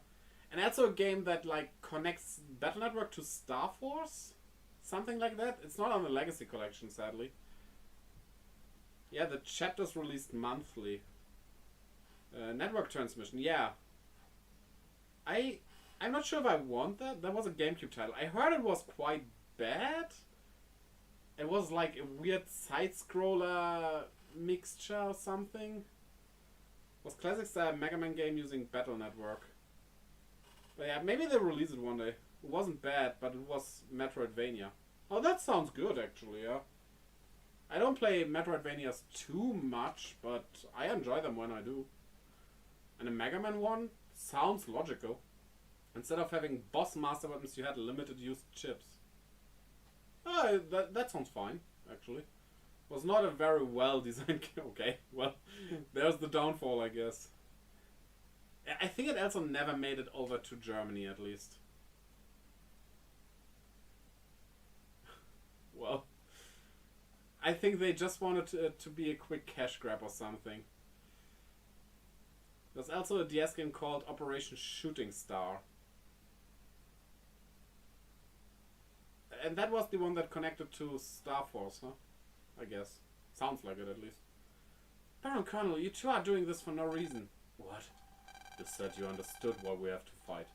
And also a game that like connects Battle Network to Star Force? Something like that. It's not on the Legacy Collection, sadly. Yeah, the chapter's released monthly. Network transmission, yeah. I'm not sure if I want that. That was a GameCube title. I heard it was quite bad. It was like a weird side-scroller mixture or something. It was classic style Mega Man game using Battle Network. But yeah, maybe they'll release it one day. It wasn't bad, but it was Metroidvania. Oh, that sounds good actually, yeah. I don't play Metroidvanias too much, but I enjoy them when I do. And a Mega Man one sounds logical. Instead of having boss master weapons, you had limited use chips. Oh, that sounds fine, actually. Was not a very well designed game. Okay, well, there's the downfall, I guess. I think it also never made it over to Germany, at least. Well, I think they just wanted to be a quick cash grab or something. There's also a DS game called Operation Shooting Star. And that was the one that connected to Star Force, huh? I guess. Sounds like it, at least. Baron Colonel, you two are doing this for no reason. What? You said you understood why we have to fight.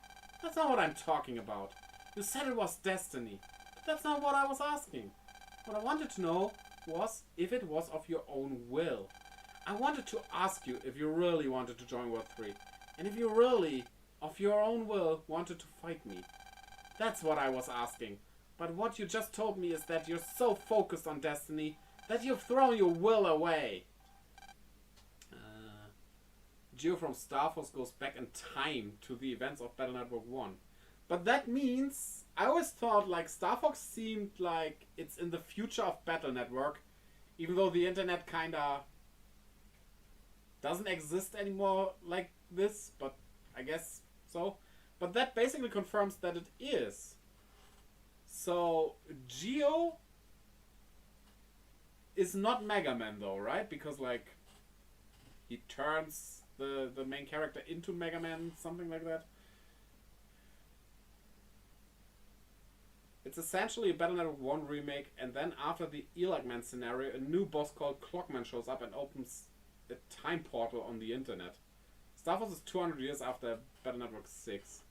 That's not what I'm talking about. You said it was destiny. But that's not what I was asking. What I wanted to know was if it was of your own will. I wanted to ask you if you really wanted to join World 3. And if you really, of your own will, wanted to fight me. That's what I was asking. But what you just told me is that you're so focused on destiny that you've thrown your will away. Geo from Star Force goes back in time to the events of Battle Network 1. But that means I always thought like Star Fox seemed like it's in the future of Battle Network, even though the internet kinda doesn't exist anymore like this, but I guess so. But that basically confirms that it is. So Geo is not Mega Man though, right? Because like he turns the main character into Mega Man, something like that. It's essentially a Battle Network 1 remake, and then after the Elac Man scenario, a new boss called Clockman shows up and opens a time portal on the internet. Star Fox is 200 years after Battle Network 6.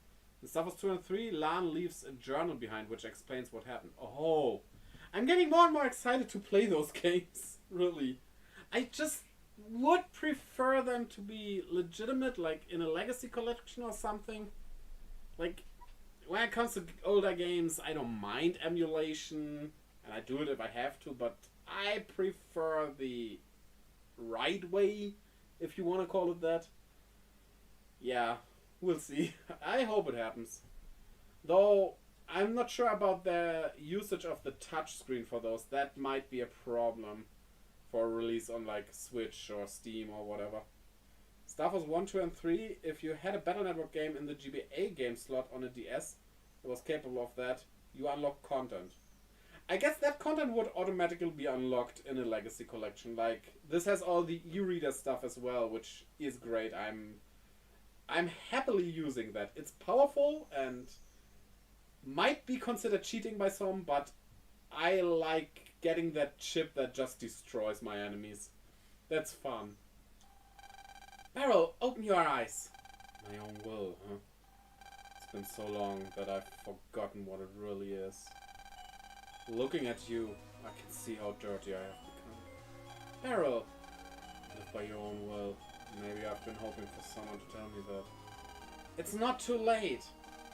In Star Fox 203, Lan leaves a journal behind which explains what happened. Oh, I'm getting more and more excited to play those games, really. I just would prefer them to be legitimate, like in a Legacy collection or something. Like, when it comes to older games, I don't mind emulation, and I do it if I have to, but I prefer the right way, if you want to call it that. Yeah, we'll see. I hope it happens. Though, I'm not sure about the usage of the touchscreen for those. That might be a problem for release on like Switch or Steam or whatever. Star Fox 1, 2, and 3, if you had a Battle Network game in the GBA game slot on a DS that was capable of that, you unlock content. I guess that content would automatically be unlocked in a Legacy collection. Like, this has all the e-reader stuff as well, which is great. I'm happily using that. It's powerful and might be considered cheating by some, but I like getting that chip that just destroys my enemies. That's fun. Barrel, open your eyes. My own will, huh? It's been so long that I've forgotten what it really is. Looking at you, I can see how dirty I have become. Barrel, live by your own will. Maybe I've been hoping for someone to tell me that. It's not too late.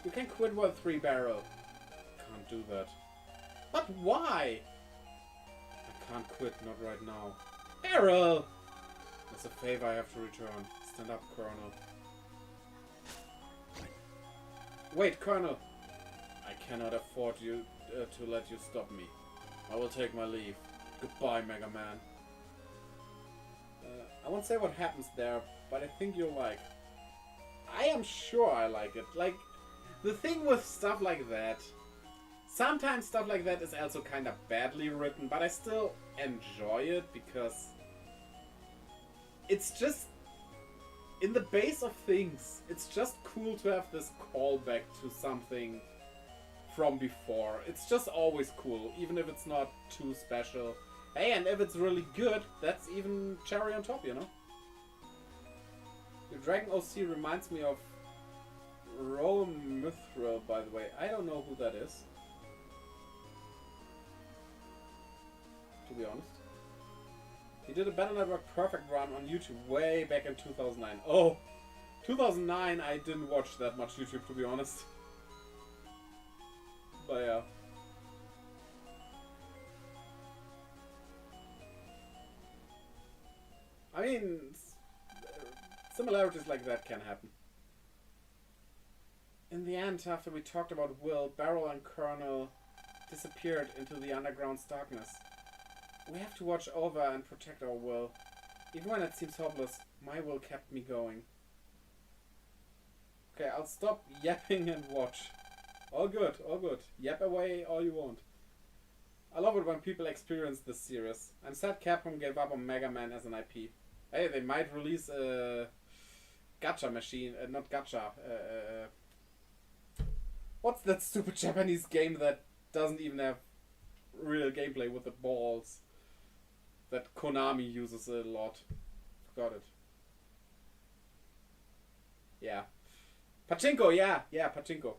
You can quit World 3, Barrel. Can't do that. But why? I can't quit, not right now. Barrel! There's a favor I have to return. Stand up, Colonel. Wait, Colonel! I cannot afford you to let you stop me. I will take my leave. Goodbye, Mega Man. I won't say what happens there, but I think you'll like. I am sure I like it. Like, the thing with stuff like that, sometimes stuff like that is also kind of badly written, but I still enjoy it because it's just, in the base of things, it's just cool to have this callback to something from before. It's just always cool, even if it's not too special. Hey, and if it's really good, that's even cherry on top, you know? The Dragon OC reminds me of Rome Mithril, by the way. I don't know who that is, to be honest. He did a Battle Network Perfect run on YouTube way back in 2009. Oh, 2009, I didn't watch that much YouTube, to be honest. But yeah. I mean, similarities like that can happen. In the end, after we talked about Will, Barrel and Colonel disappeared into the underground's darkness. We have to watch over and protect our Will. Even when it seems hopeless, my Will kept me going. Okay, I'll stop yapping and watch. All good, all good. Yap away all you want. I love it when people experience this series. I'm sad Capcom gave up on Mega Man as an IP. Hey, they might release a gacha machine, not gacha. What's that stupid Japanese game that doesn't even have real gameplay with the balls? That Konami uses a lot. Forgot it. Yeah. Pachinko, yeah, Pachinko.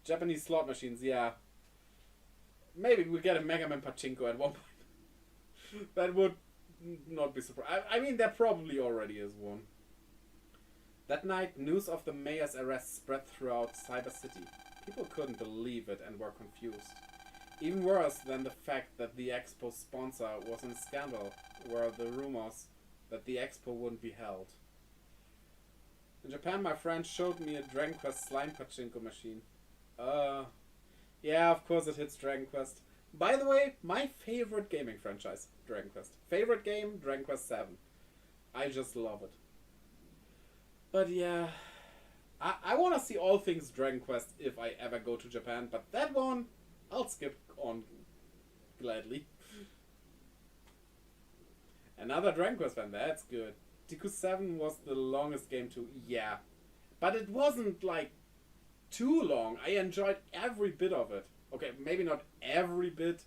Japanese slot machines, yeah. Maybe we get a Mega Man Pachinko at one point. That would not be surprised. I mean, there probably already is one. That night, news of the mayor's arrest spread throughout Cyber City. People couldn't believe it and were confused. Even worse than the fact that the Expo's sponsor was in scandal were the rumors that the Expo wouldn't be held. In Japan, my friend showed me a Dragon Quest Slime Pachinko machine. Uh, yeah, of course it hits Dragon Quest. By the way, my favorite gaming franchise, Dragon Quest. Favorite game, Dragon Quest 7. I just love it. But yeah, I want to see all things Dragon Quest if I ever go to Japan, but that one, I'll skip on gladly. Another Dragon Quest fan, that's good. Deku 7 was the longest game too, yeah. But it wasn't like too long. I enjoyed every bit of it. Okay, maybe not every bit.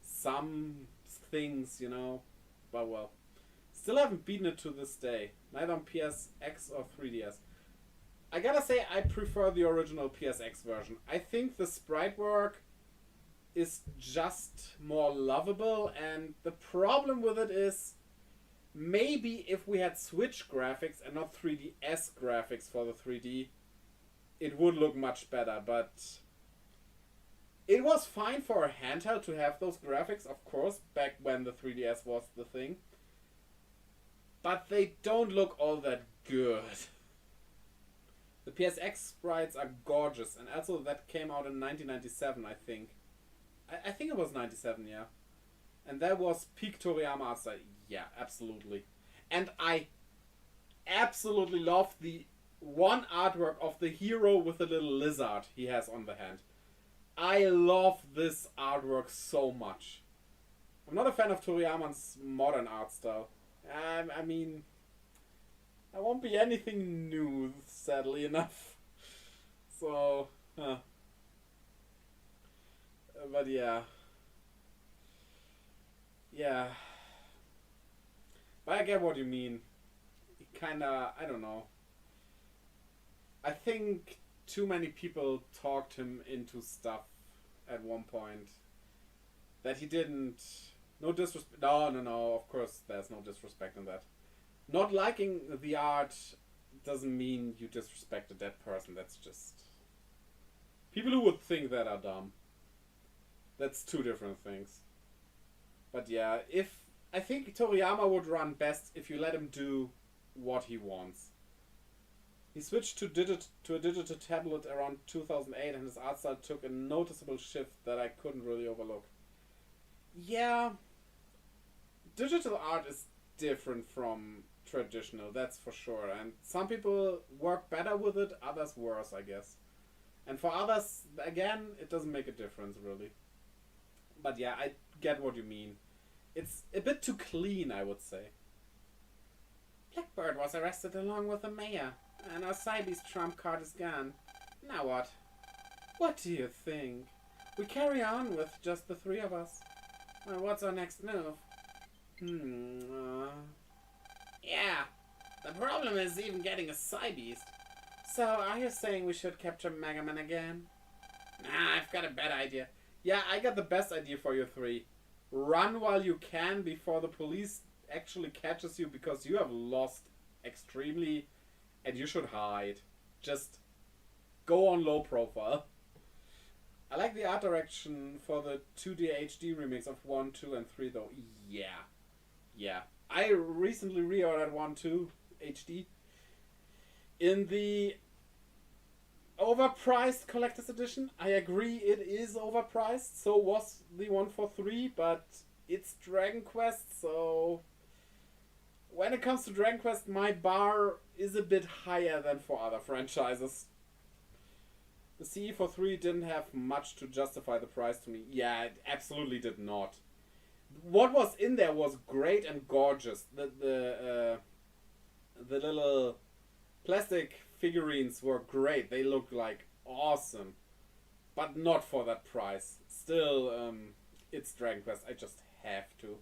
Some things, you know. But well. Still haven't beaten it to this day. Neither on PSX or 3DS. I gotta say, I prefer the original PSX version. I think the sprite work is just more lovable, and the problem with it is maybe if we had Switch graphics and not 3DS graphics for the 3D, it would look much better, but it was fine for a handheld to have those graphics, of course, back when the 3DS was the thing. But they don't look all that good. The PSX sprites are gorgeous, and also that came out in 1997, I think. I think it was 97, yeah. And that was peak Toriyama art style. Yeah, absolutely. And I absolutely love the one artwork of the hero with the little lizard he has on the hand. I love this artwork so much. I'm not a fan of Toriyama's modern art style. I mean, there won't be anything new, sadly enough. So, but yeah. Yeah. But I get what you mean. It kinda, I don't know. I think too many people talked him into stuff at one point that he didn't. No disrespect. No. Of course, there's no disrespect in that. Not liking the art doesn't mean you disrespected that person. That's just people who would think that are dumb. That's two different things. But yeah, if I think Toriyama would run best if you let him do what he wants. He switched to a digital tablet around 2008, and his art style took a noticeable shift that I couldn't really overlook. Yeah, digital art is different from traditional, that's for sure. And some people work better with it, others worse, I guess. And for others, again, it doesn't make a difference, really. But yeah, I get what you mean. It's a bit too clean, I would say. Blackbird was arrested along with the mayor, and our Cybe's trump card is gone. Now what? What do you think? We carry on with just the three of us. Well, what's our next move? Yeah, the problem is even getting a Cybeast. So, are you saying we should capture MegaMan again? Nah, I've got a better idea. Yeah, I got the best idea for you three. Run while you can before the police actually catches you, because you have lost extremely and you should hide. Just go on low profile. I like the art direction for the 2D HD remix of 1, 2, and 3 though. Yeah. I recently reordered 1, 2 HD in the overpriced collector's edition. I agree it is overpriced. So was the one for 3, but it's Dragon Quest, so when it comes to Dragon Quest, my bar is a bit higher than for other franchises. The CE for 3 didn't have much to justify the price to me. Yeah, it absolutely did not. What was in there was great and gorgeous. The little plastic figurines were great. They looked like awesome. But not for that price. Still, it's Dragon Quest. I just have to.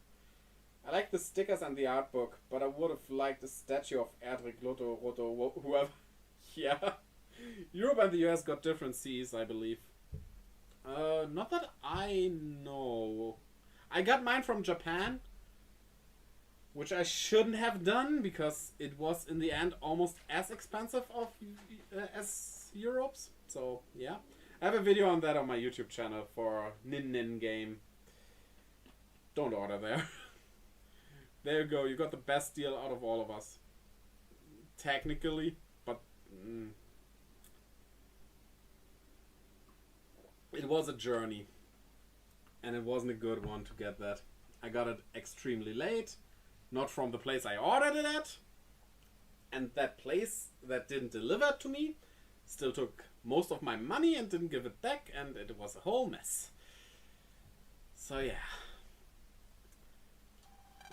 I like the stickers and the art book, but I would have liked a statue of Erdrick, Lotto, Roto, whoever. Yeah. Europe and the US got different Cs, I believe. Not that I know. I got mine from Japan, which I shouldn't have done because it was in the end almost as expensive as Europe's. So yeah, I have a video on that on my YouTube channel for Nin Game. Don't order there. There you go. You got the best deal out of all of us. Technically, but was a journey. And it wasn't a good one to get that. I got it extremely late. Not from the place I ordered it at. And that place that didn't deliver to me still took most of my money and didn't give it back. And it was a whole mess. So yeah.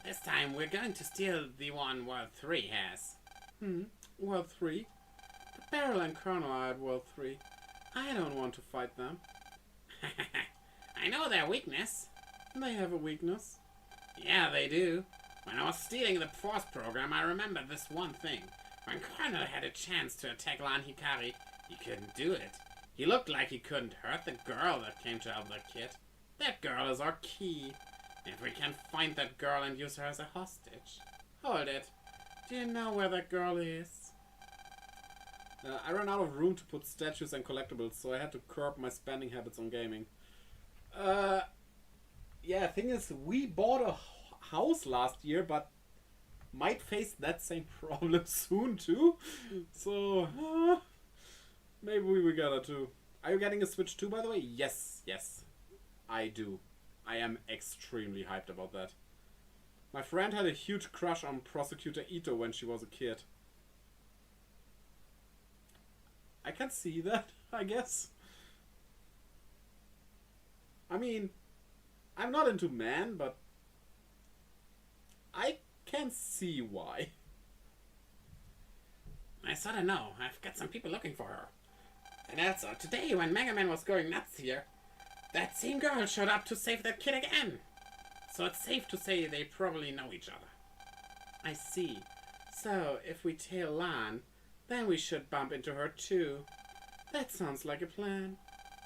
This time we're going to steal the one World 3 has. World 3? But Beryl and Colonel are at World 3. I don't want to fight them. I know their weakness. They have a weakness. Yeah, they do. When I was stealing the Force program, I remember this one thing. When Colonel had a chance to attack Lan Hikari, he couldn't do it. He looked like he couldn't hurt the girl that came to help the kid. That girl is our key. If we can find that girl and use her as a hostage. Hold it. Do you know where that girl is? I ran out of room to put statues and collectibles, so I had to curb my spending habits on gaming. Yeah, thing is, we bought a house last year, but might face that same problem soon too. So, maybe we gotta too. Are you getting a Switch too, by the way? Yes, I do. I am extremely hyped about that. My friend had a huge crush on Prosecutor Ito when she was a kid. I can see that, I guess. I mean, I'm not into men, but I can see why. I sorta know. I've got some people looking for her. And also, today when MegaMan was going nuts here, that same girl showed up to save that kid again. So it's safe to say they probably know each other. I see. So, if we tail Lan, then we should bump into her too. That sounds like a plan.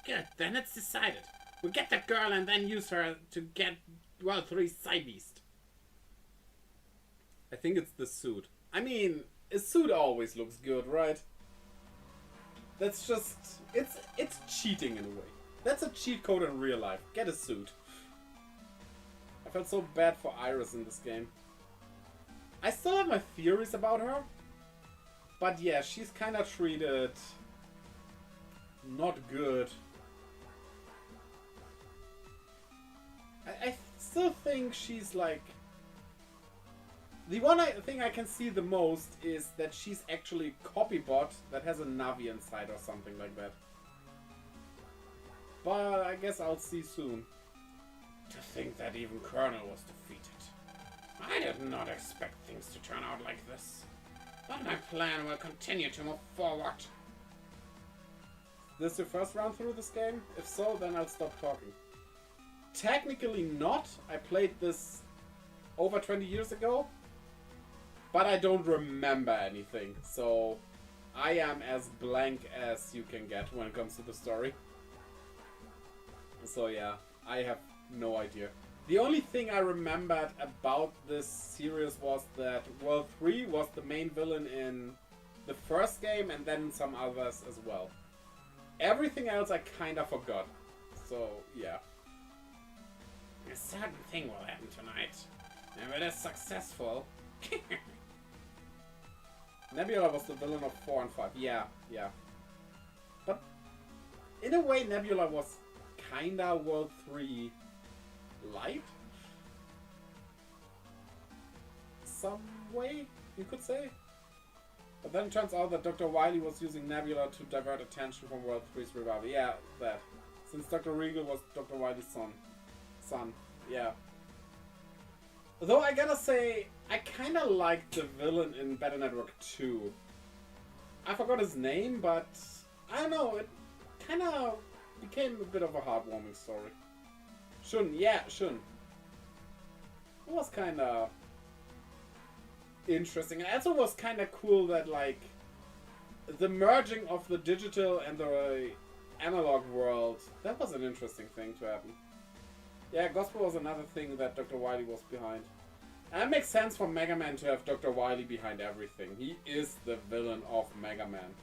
Good, then it's decided. We'll get that girl and then use her to get World 3's Side Beast. I think it's the suit. I mean, a suit always looks good, right? That's just... It's cheating in a way. That's a cheat code in real life. Get a suit. I felt so bad for Iris in this game. I still have my theories about her. But yeah, she's kind of treated... not good. I still think she's like... The one thing I can see the most is that she's actually a copybot that has a Navi inside or something like that. But I guess I'll see soon. To think that even Colonel was defeated. I did not expect things to turn out like this. But my plan will continue to move forward. This your first round through this game? If so, then I'll stop talking. Technically not. I played this over 20 years ago. But I don't remember anything. So I am as blank as you can get when it comes to the story. So yeah, I have no idea. The only thing I remembered about this series was that World 3 was the main villain in the first game and then some others as well. Everything else I kinda forgot. So yeah. A certain thing will happen tonight. If it is successful... Nebula was the villain of 4 and 5. Yeah. But in a way Nebula was kinda World 3 light? Some way, you could say. But then it turns out that Dr. Wily was using Nebula to divert attention from World 3's revival. Yeah, that. Since Dr. Regal was Dr. Wily's son. Yeah. Though I gotta say, I kinda liked the villain in Battle Network 2. I forgot his name, but I don't know, it kinda became a bit of a heartwarming story. Shun. It was kinda interesting. And also was kinda cool that, like, the merging of the digital and the analog world, that was an interesting thing to happen. Yeah, Gospel was another thing that Dr. Wily was behind. And it makes sense for Mega Man to have Dr. Wily behind everything. He is the villain of Mega Man.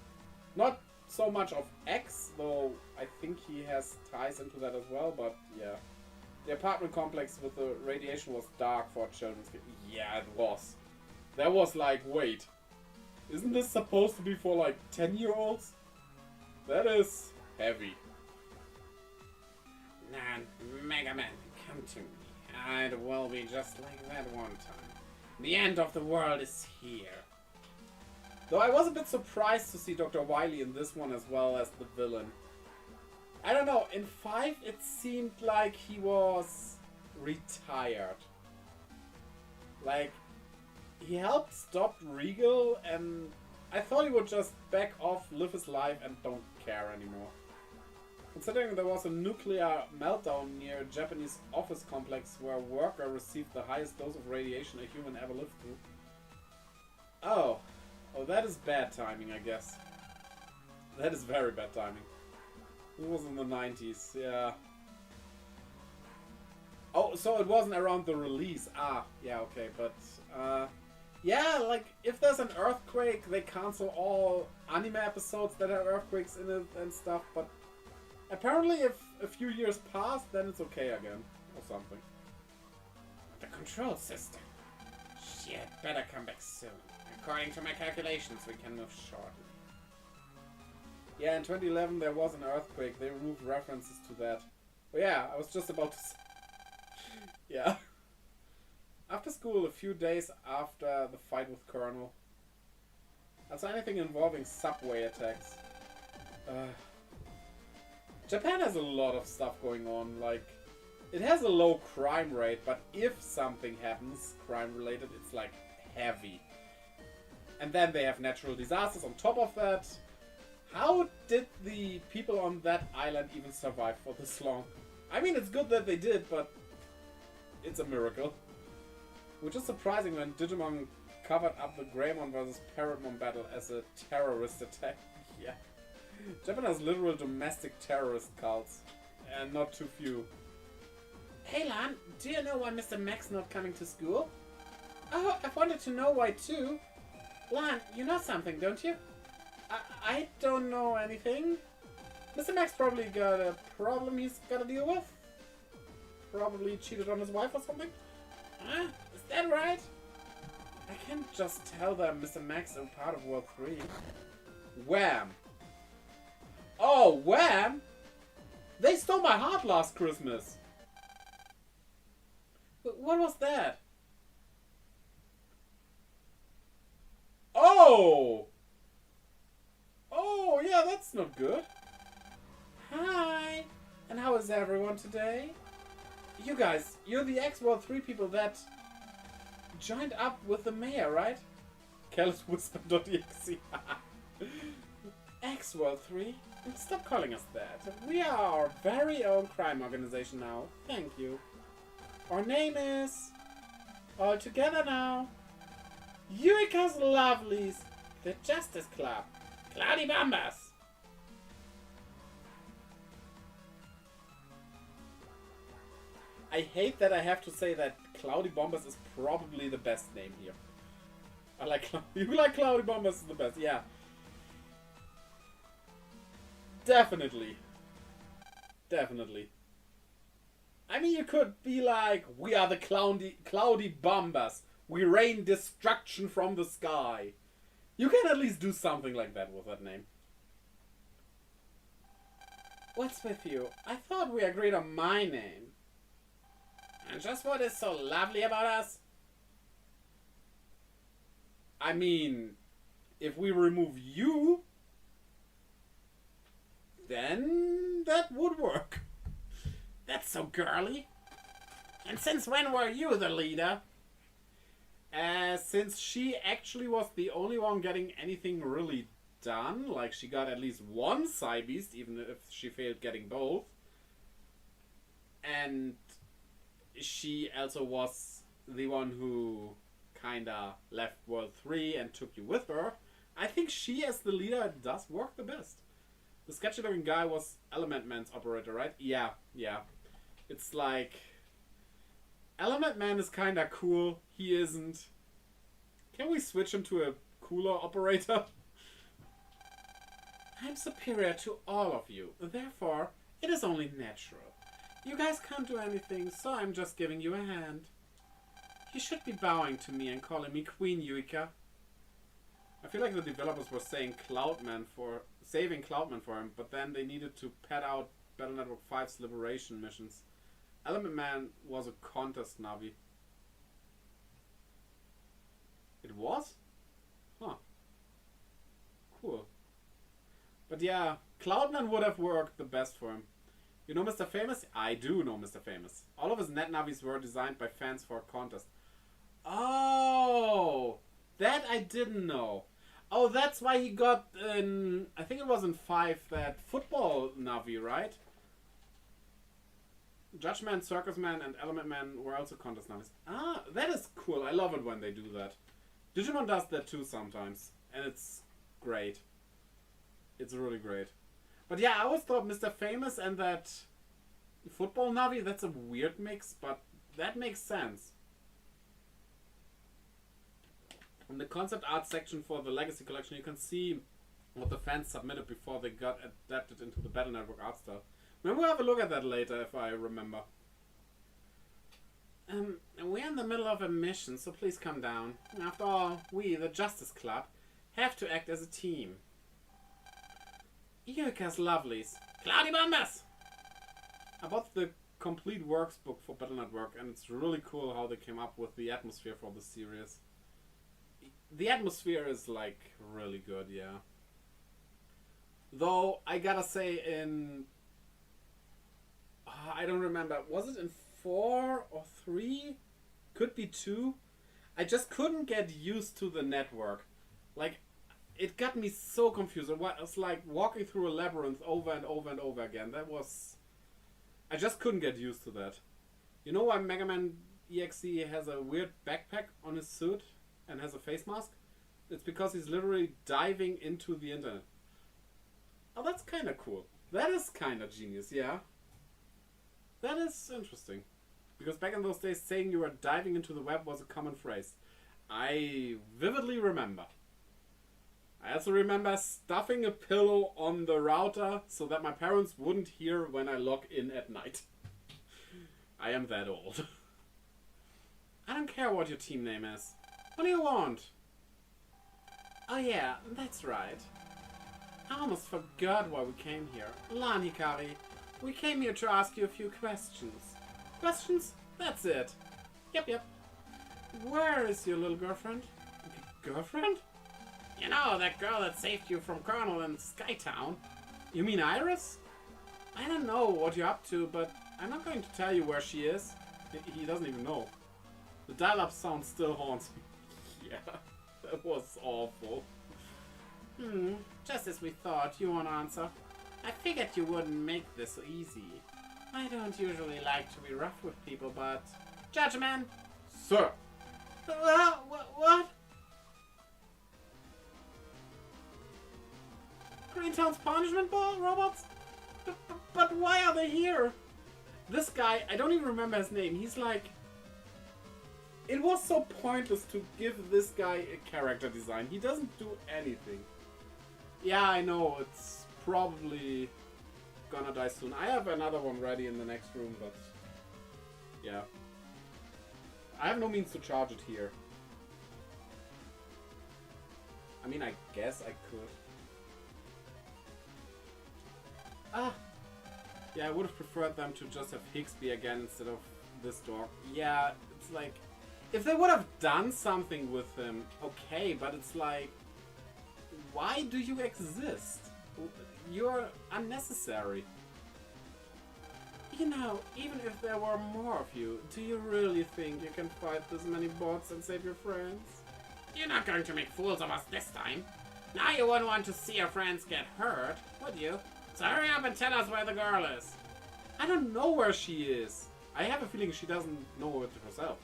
Not so much of X, though I think he has ties into that as well, but yeah. The apartment complex with the radiation was dark for a children's game. Yeah, it was. That was like, wait. Isn't this supposed to be for like 10-year-olds? That is heavy. Nan, MegaMan, come to me. It will be just like that one time. The end of the world is here. Though I was a bit surprised to see Dr. Wily in this one as well as the villain. I don't know, in 5 it seemed like he was retired. Like, he helped stop Regal and I thought he would just back off, live his life and don't care anymore. Considering there was a nuclear meltdown near a Japanese office complex where a worker received the highest dose of radiation a human ever lived through. Oh, that is bad timing, I guess. That is very bad timing. It was in the 90s, yeah. Oh, so it wasn't around the release. Ah, yeah, okay, but yeah, like, if there's an earthquake, they cancel all anime episodes that have earthquakes in it and stuff, but apparently if a few years pass, then it's okay again, or something. The control system. Shit, better come back soon. According to my calculations, we can move shortly. Yeah, in 2011 there was an earthquake. They removed references to that. But yeah, I was just about to say... Yeah. After school, a few days after the fight with Colonel. Also anything involving subway attacks. Japan has a lot of stuff going on. Like, it has a low crime rate, but if something happens crime related, it's like heavy. And then they have natural disasters on top of that. How did the people on that island even survive for this long? I mean, it's good that they did, but it's a miracle. Which is surprising when Digimon covered up the Greymon versus Parrotmon battle as a terrorist attack. Yeah. Japan has literal domestic terrorist cults. And not too few. Hey Lan, do you know why Mr. Max not coming to school? Oh, I've wanted to know why too. Lan, you know something, don't you? I don't know anything. Mr. Max probably got a problem he's gotta deal with. Probably cheated on his wife or something. Huh? Is that right? I can't just tell them Mr. Max is part of World 3. Wham! Oh, Wham! They stole my heart last Christmas! What was that? Oh! Oh, yeah, that's not good. Hi! And how is everyone today? You guys, you're the X-World 3 people that joined up with the mayor, right? Careless Whisper.exe. X-World 3? Stop calling us that. We are our very own crime organization now. Thank you. Our name is... all together now. Eureka's Lovelies. The Justice Club. Cloudy Bombers! I hate that I have to say that Cloudy Bombers is probably the best name here. I like you like Cloudy Bombers is the best, yeah. Definitely. Definitely. I mean, you could be like, we are the Cloudy Bombers. We rain destruction from the sky. You can at least do something like that with that name. What's with you? I thought we agreed on my name. And just what is so lovely about us? I mean, if we remove you, then that would work. That's so girly. And since when were you the leader? Since she actually was the only one getting anything really done, like she got at least one Psybeast, even if she failed getting both. And she also was the one who kinda left World 3 and took you with her. I think she as the leader does work the best. The sketchy looking guy was Element Man's operator, right? Yeah. It's like... Element Man is kinda cool. He isn't. Can we switch him to a cooler operator? I'm superior to all of you. Therefore, it is only natural. You guys can't do anything, so I'm just giving you a hand. You should be bowing to me and calling me Queen Eureka. I feel like the developers were saying saving Cloudman for him, but then they needed to pad out Battle Network 5's Liberation missions. Element Man was a contest Navi. It was? Huh. Cool. But yeah, Cloudman would have worked the best for him. You know Mr. Famous? I do know Mr. Famous. All of his net navis were designed by fans for a contest. Oh! That I didn't know. Oh, that's why he got in... I think it was in 5 that football navi, right? Judge Man, Circus Man, and Element Man were also contest navis. Ah, that is cool. I love it when they do that. Digimon does that too sometimes. And it's great. It's really great. But yeah, I always thought Mr. Famous and that football navi, that's a weird mix, but that makes sense. In the concept art section for the Legacy Collection, you can see what the fans submitted before they got adapted into the Battle Network art style. Maybe we'll have a look at that later if I remember. We're in the middle of a mission, so please come down. After all, we, the Justice Club, have to act as a team. Eureka's lovelies. Cloudy Bombers! I bought the complete works book for Battle Network, and it's really cool how they came up with the atmosphere for the series. The atmosphere is, like, really good, yeah. Though, I gotta say, in... I don't remember. Was it in 4 or 3? Could be 2. I just couldn't get used to the network. Like, it got me so confused. It was like walking through a labyrinth over and over and over again. That was... I just couldn't get used to that. You know why MegaMan.EXE has a weird backpack on his suit and has a face mask? It's because he's literally diving into the internet. Oh, that's kind of cool. That is kind of genius, yeah. That is interesting. Because back in those days, saying you were diving into the web was a common phrase. I vividly remember. I also remember stuffing a pillow on the router so that my parents wouldn't hear when I log in at night. I am that old. I don't care what your team name is. What do you want? Oh yeah, that's right. I almost forgot why we came here. Lan Hikari, we came here to ask you a few questions. Questions? That's it. Yep. Where is your little girlfriend? Girlfriend? You know, that girl that saved you from Colonel in Skytown. You mean Iris? I don't know what you're up to, but I'm not going to tell you where she is. He doesn't even know. The dial-up sound still haunts me. Yeah, that was awful. Just as we thought. You want to answer? I figured you wouldn't make this so easy. I don't usually like to be rough with people, but... Judgment! Sir! What? Greentown's punishment ball robots? But why are they here? This guy, I don't even remember his name. He's like... It was so pointless to give this guy a character design. He doesn't do anything. Yeah, I know. It's probably gonna die soon. I have another one ready in the next room, but... Yeah. I have no means to charge it here. I mean, I guess I could. Yeah, I would have preferred them to just have Higsby again instead of this dog. Yeah, it's like... If they would have done something with him, okay, but it's like... Why do you exist? You're unnecessary. You know, even if there were more of you, do you really think you can fight this many bots and save your friends? You're not going to make fools of us this time. Now you wouldn't want to see your friends get hurt, would you? So hurry up and tell us where the girl is. I don't know where she is. I have a feeling she doesn't know it herself.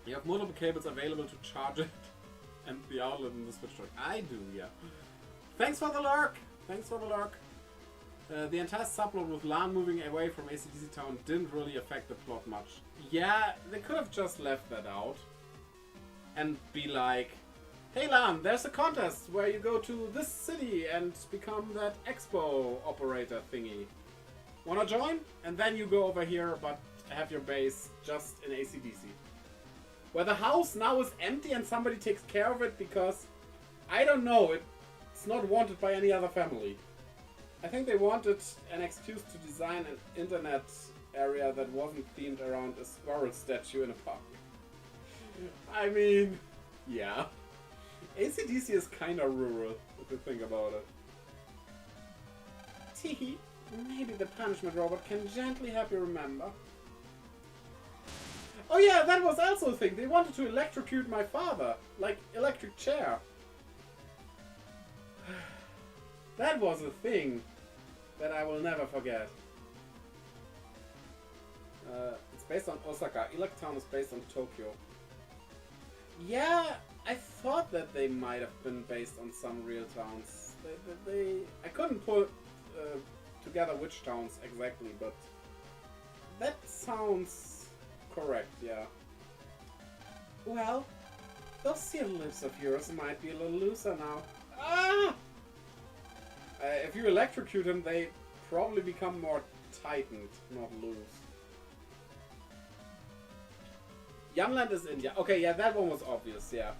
You have multiple cables available to charge it and the outlet in the switch truck. I do, yeah. Thanks for the lurk. Thanks for the lurk. The entire subplot with Lan moving away from AC/DC Town didn't really affect the plot much. Yeah, they could have just left that out. And be like, hey Lan, there's a contest where you go to this city and become that expo operator thingy. Wanna join? And then you go over here, but have your base just in AC/DC. Where the house now is empty and somebody takes care of it because, I don't know, it's not wanted by any other family. I think they wanted an excuse to design an internet area that wasn't themed around a squirrel statue in a park. I mean, yeah. AC/DC is kinda rural, if you think about it. Teehee, maybe the punishment robot can gently help you remember. Oh yeah, that was also a thing. They wanted to electrocute my father. Like, electric chair. That was a thing that I will never forget. It's based on Osaka. Town is based on Tokyo. Yeah, I thought that they might have been based on some real towns. I couldn't put together which towns exactly, but that sounds correct, yeah. Well, those seal lips of yours might be a little looser now. Ah! If you electrocute them, they probably become more tightened, not loose. Yamland is India. Okay, yeah, that one was obvious, yeah.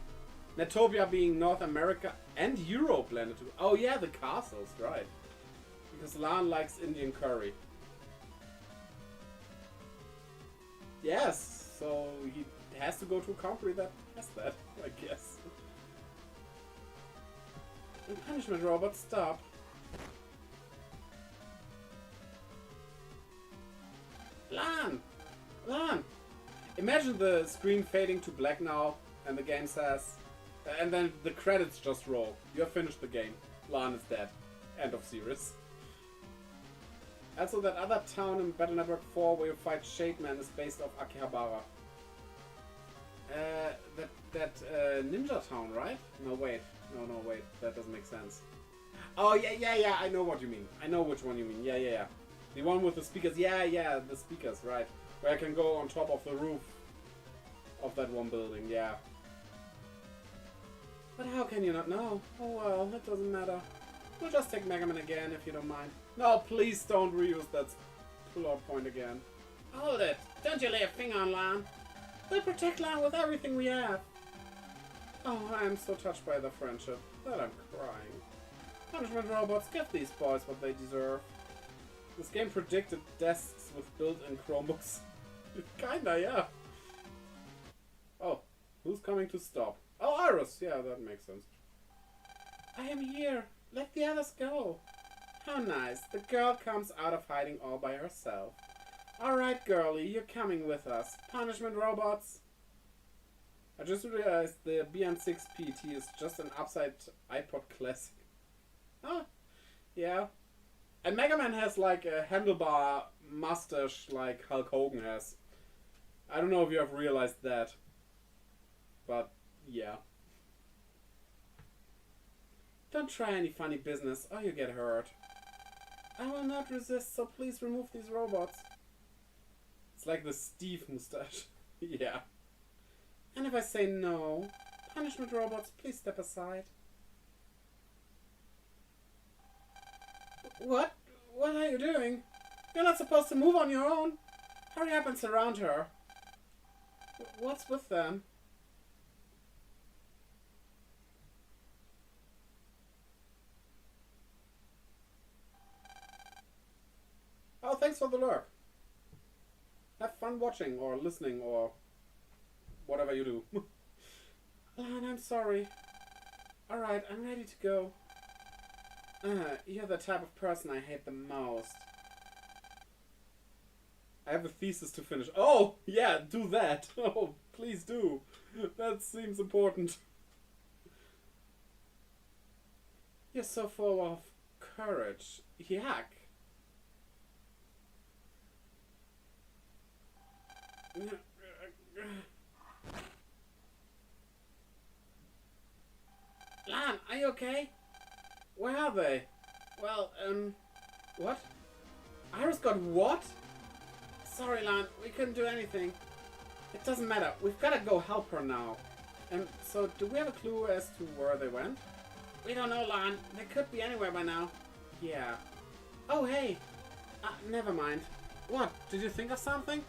Netopia being North America and Europe blended too. Oh yeah, the castles, right. Because Lan likes Indian curry. Yes, so he has to go to a country that has that, I guess. And punishment robot, stop. Lan! Lan! Imagine the screen fading to black now, and the game says... And then the credits just roll. You have finished the game. Lan is dead. End of series. Also, that other town in Battle Network 4 where you fight Shademan is based off Akihabara. That ninja town, right? No, wait. No, wait. That doesn't make sense. Oh, yeah. I know what you mean. I know which one you mean. Yeah. The one with the speakers. Yeah, the speakers, right. Where I can go on top of the roof of that one building, yeah. But how can you not know? Oh well, it doesn't matter. We'll just take MegaMan again, if you don't mind. No, please don't reuse that plot point again. Hold it! Don't you lay a finger on Lan. We'll protect Lan with everything we have. Oh, I am so touched by the friendship that I'm crying. Punishment robots, give these boys what they deserve. This game predicted desks with built-in Chromebooks. Kinda, yeah. Oh, who's coming to stop? Oh, Iris! Yeah, that makes sense. I am here. Let the others go. How nice. The girl comes out of hiding all by herself. Alright, girlie, you're coming with us. Punishment robots. I just realized the BN6 PT is just an upside iPod Classic. Ah, yeah. And MegaMan has like a handlebar mustache like Hulk Hogan has. I don't know if you have realized that. But, yeah. Don't try any funny business or you get hurt. I will not resist, so please remove these robots. It's like the Steve mustache. Yeah. And if I say no, punishment robots, please step aside. What? What are you doing? You're not supposed to move on your own. Hurry up and surround her. What's with them? Oh, thanks for the lurk. Have fun watching or listening or whatever you do. Lan, I'm sorry. Alright, I'm ready to go. You're the type of person I hate the most. I have a thesis to finish. Oh, yeah, do that. Oh, please do. That seems important. You're so full of courage. Yuck. Lan, are you okay? Where are they? Well, what? Iris got what? Sorry, Lan, we couldn't do anything. It doesn't matter. We've gotta go help her now. So, do we have a clue as to where they went? We don't know, Lan. They could be anywhere by now. Yeah. Oh, hey. Never mind. What? Did you think of something?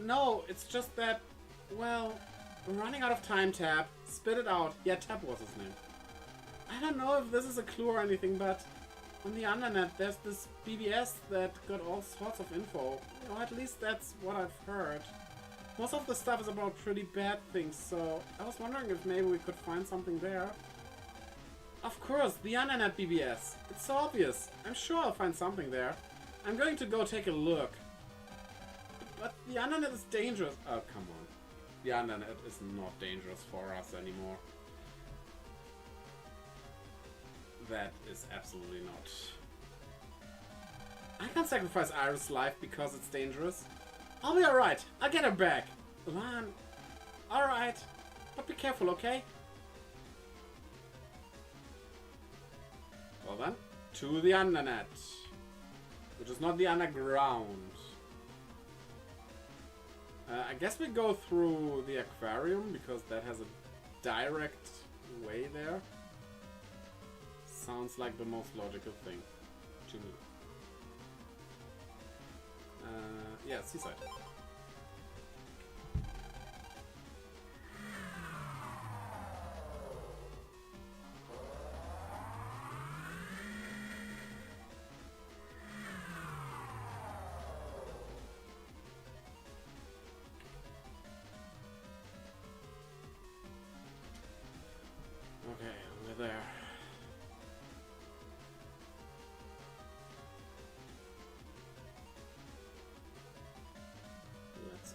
No, it's just that, well, we're running out of time, Tab. Spit it out. Yeah, Tab was his name. I don't know if this is a clue or anything, but On the internet, there's this BBS that got all sorts of info. You know, at least that's what I've heard. Most of the stuff is about pretty bad things, so I was wondering if maybe we could find something there. Of course, the internet BBS. It's so obvious. I'm sure I'll find something there. I'm going to go take a look. But the internet is dangerous. Oh, come on. The internet is not dangerous for us anymore. That is absolutely not. I can't sacrifice Iris' life because it's dangerous. I'll be alright. I'll get her back. Lan. Alright. But be careful, okay? Well then, to the internet. Which is not the underground. I guess we go through the aquarium because that has a direct way there. Sounds like the most logical thing to me. Yeah, seaside. Okay, we're there. Let's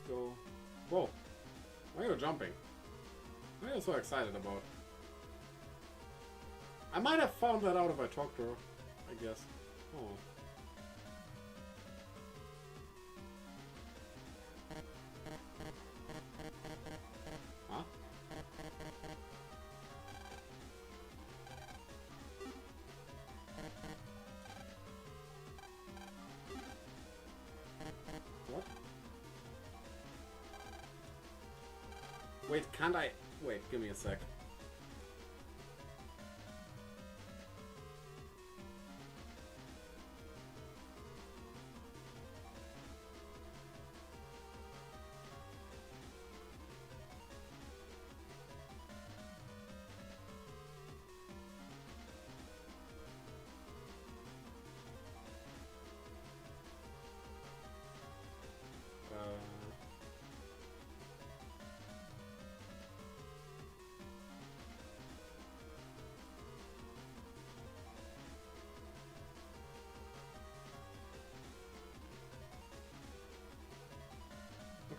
go. Whoa! Why are you jumping? What are you so excited about? I might have found that out if I talked to her, I guess. Oh. Huh? What? Wait, can't I? Wait, give me a sec.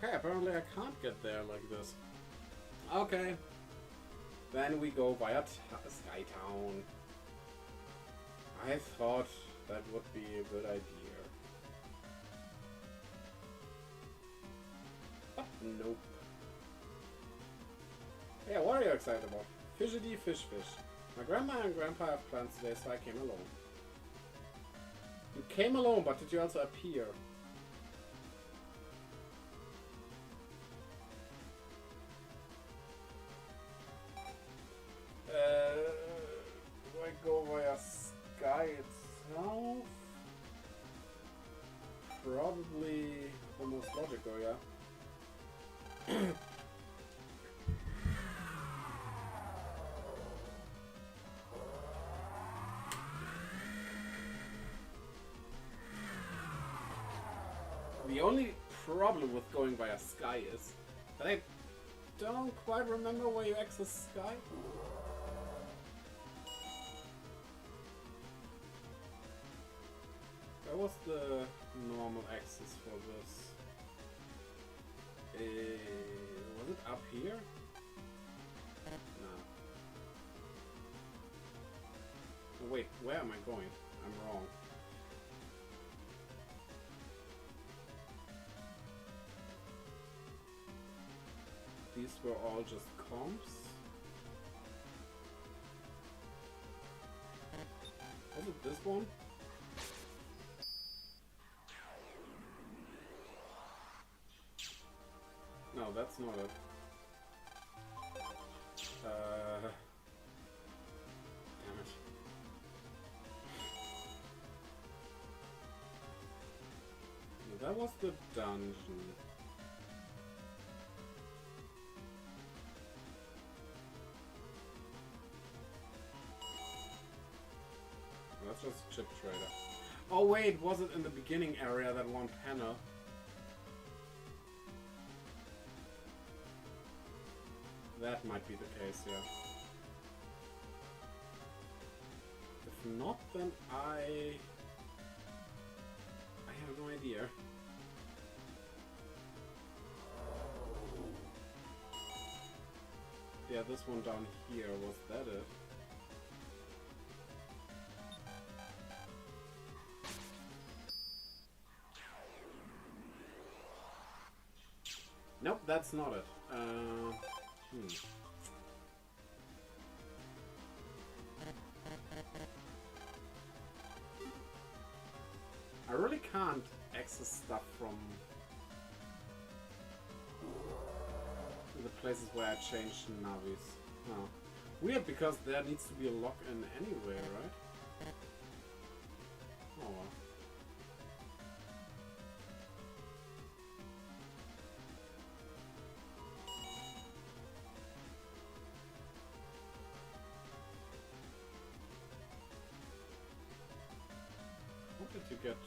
Okay, apparently I can't get there like this. Okay. Then we go via Skytown. I thought that would be a good idea. But nope. Yeah, what are you excited about? Fidgety fish. My grandma and grandpa have plans today, so I came alone. You came alone, but did you also appear? Do I go via Sky itself? Probably the most logical, yeah. The only problem with going via Sky is that I don't quite remember where you access Sky. Where was the normal access for this? Was it up here? No. Oh, wait, where am I going? I'm wrong. These were all just comps. Was it this one? No, that's not it. Damn it. No, that was the dungeon. That's just a chip trader. Oh wait, was it in the beginning area, that one panel? That might be the case, yeah. If not, then I have no idea. Yeah, this one down here, was that it? Nope, that's not it. I really can't access stuff from the places where I changed navis. No. Weird, because there needs to be a lock-in anyway, right? Oh well. Did you get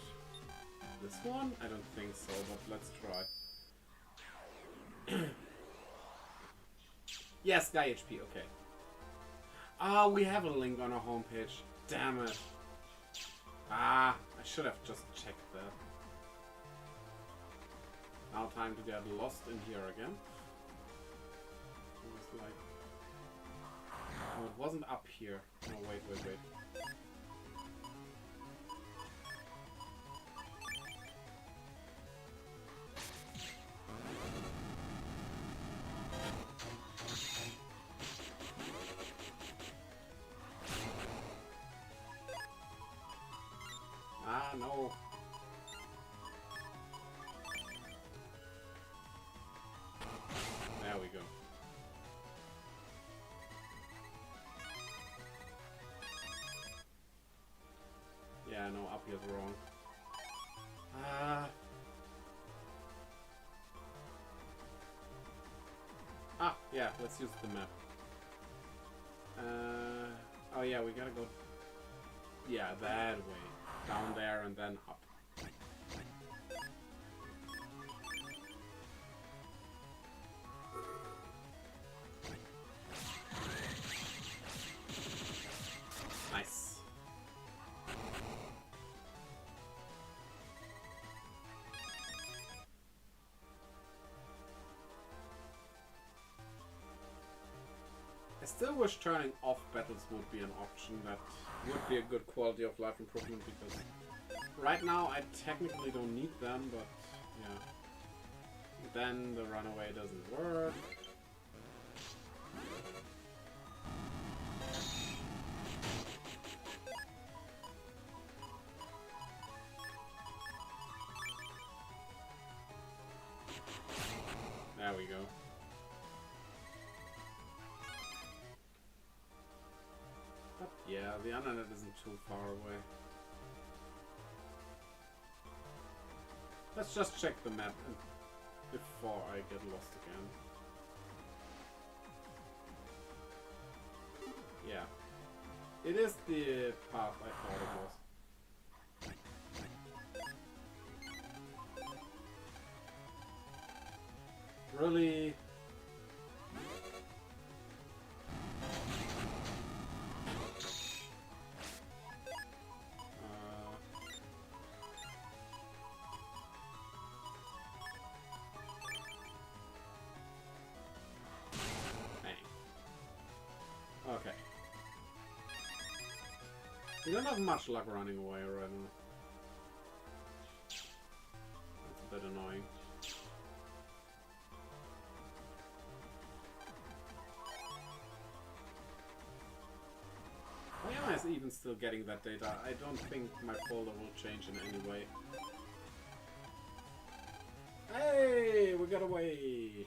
this one? I don't think so, but let's try. Yes, Guy HP, okay. Ah, we have a link on our homepage. Damn it. Ah, I should have just checked that. Now time to get lost in here again. It was like... Oh, it wasn't up here. No, wait. Ah, no. There we go. Yeah, no, up here's wrong. Yeah, let's use the map. Oh yeah, we gotta go... Yeah, that way. Down there and then up. Nice. I still wish turning off battles would be an option. That would be a good quality of life improvement, because right now I technically don't need them, but yeah. Then the runaway doesn't work. There we go. But yeah, the internet isn't too far away. Let's just check the map before I get lost again. Yeah. It is the path I thought it was. Really? Okay. We don't have much luck running away right now. That's a bit annoying. Why am I even still getting that data? I don't think my folder will change in any way. Hey, we got away!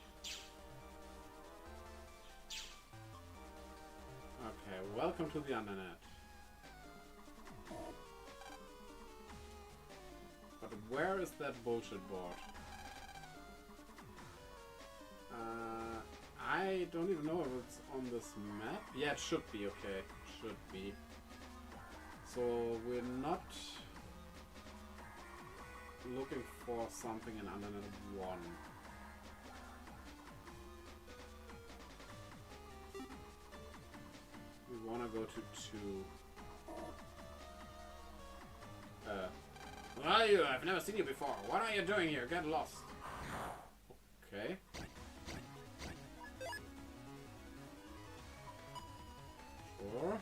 Okay, welcome to the internet. But where is that bullshit board? I don't even know if it's on this map. Yeah, it should be, okay. Should be. So we're not looking for something in Undernet 1. We want to go to 2. Who are you? I've never seen you before. What are you doing here? Get lost. Okay. Sure.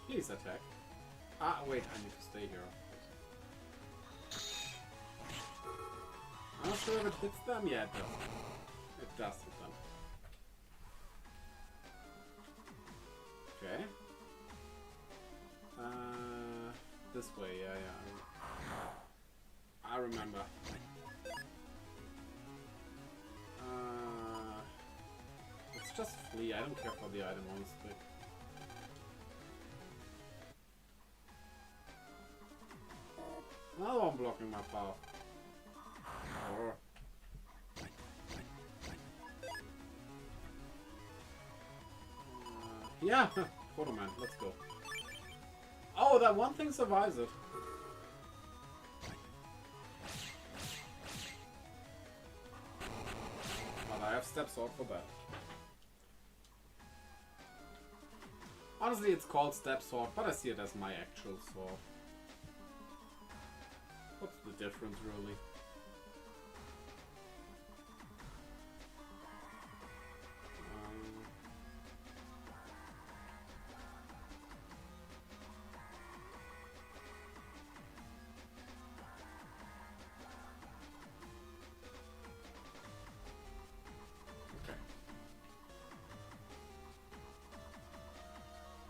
Please attack. Ah, wait, I need to stay here. I'm not sure if it hits them. Yeah, it does. It does hit them. Okay. This way, yeah. I remember. Let's just flee. I don't care for the item, honestly. Another one blocking my path. Or... yeah! Photo man, let's go. Oh, that one thing survives it. But I have step sword for that. Honestly, it's called step sword, but I see it as my actual sword. What's the difference, really?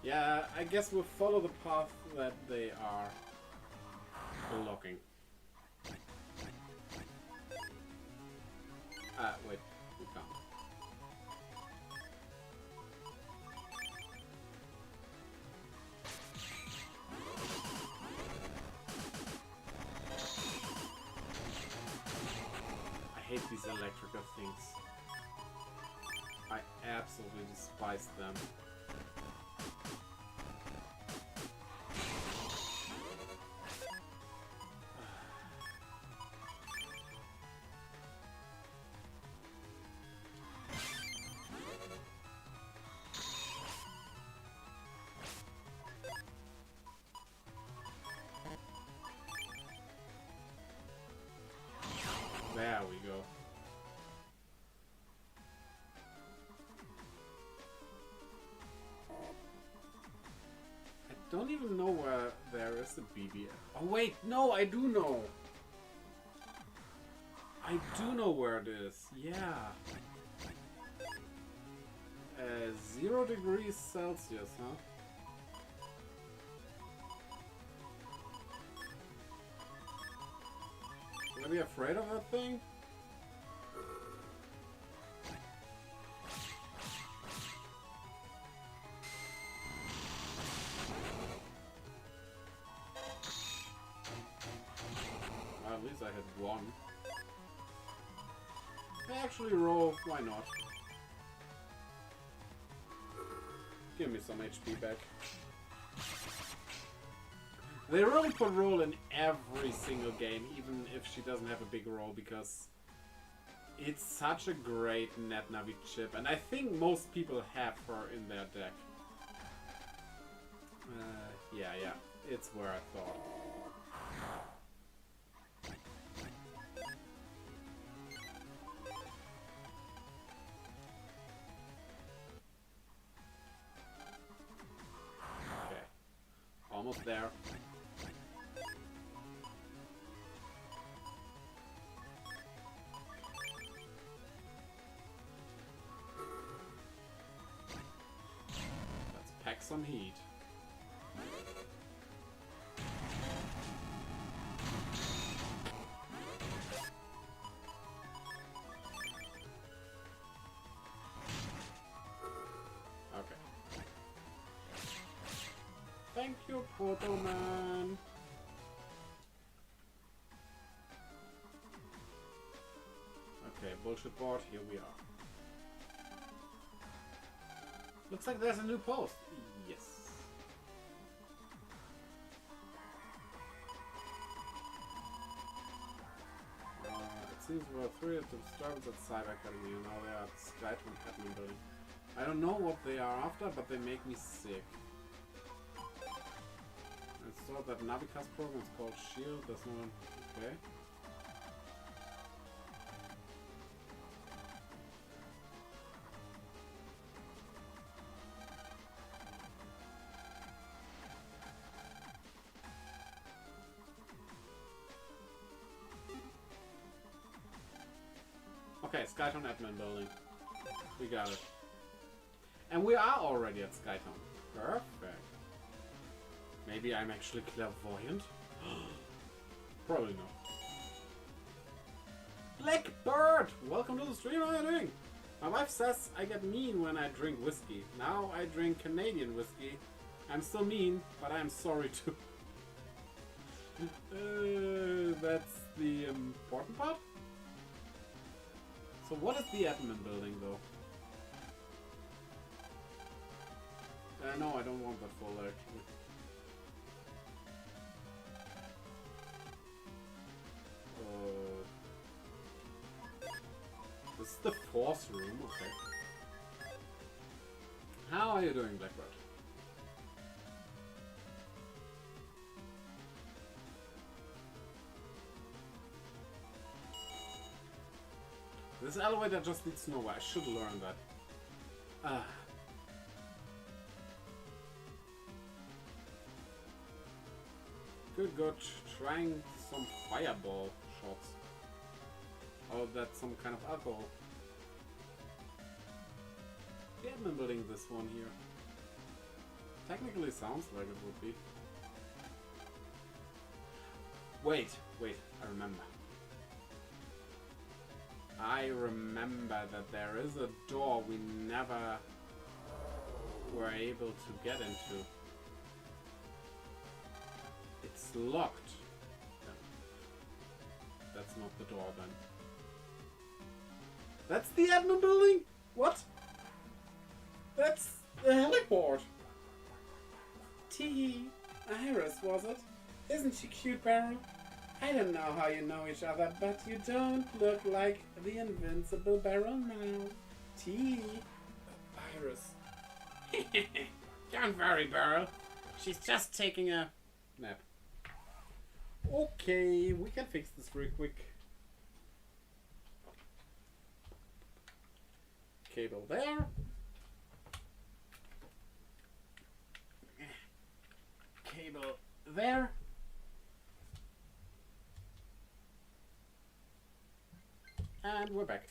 Yeah, I guess we'll follow the path that they are blocking. Wait, we can't. I hate these electrical things. I absolutely despise them. There we go. I don't even know where there is a BB. Oh wait, no, I do know. I do know where it is. Yeah. 0 degrees Celsius, huh? Should I be afraid of that thing? Well, at least I had one. I actually roll, why not? Give me some HP back. They really put roll in every single game, even if she doesn't have a big role, because it's such a great net Navi chip, and I think most people have her in their deck. Yeah, it's where I thought. Okay, almost there. Pack some heat. Okay. Thank you, Photo Man. Okay, bullshit board, here we are. Looks like there's a new post. Yes. It seems we were three of the disturbance at Cyber Academy and now they are at Skytron Admin Building. I don't know what they are after, but they make me sick. I saw that Navikas program is called Shield. There's no one. Okay. Okay, Skytown Admin Building. We got it. And we are already at Skytown. Perfect. Maybe I'm actually clairvoyant? Probably not. Blackbird! Welcome to the stream, how are you doing? My wife says I get mean when I drink whiskey. Now I drink Canadian whiskey. I'm still mean, but I'm sorry too. That's the important part? So what is the admin building though? No, I don't want that folder actually. This is the fourth room, okay. How are you doing, Blackbird? This elevator just leads nowhere. I should learn that. Good. Trying some fireball shots. Oh, that's some kind of alcohol. Yeah, I've been building this one here. Technically sounds like it would be. Wait, I remember. I remember that there is a door we never were able to get into. It's locked. Yeah. That's not the door then. That's the admin building? What? That's the heliport. Tee, Iris, was it? Isn't she cute, Beryl? I don't know how you know each other, but you don't look like the invincible Beryl now. Tee. Iris. Don't worry, Beryl. She's just taking a nap. Okay, we can fix this real quick. Cable there. Cable there. And we're back.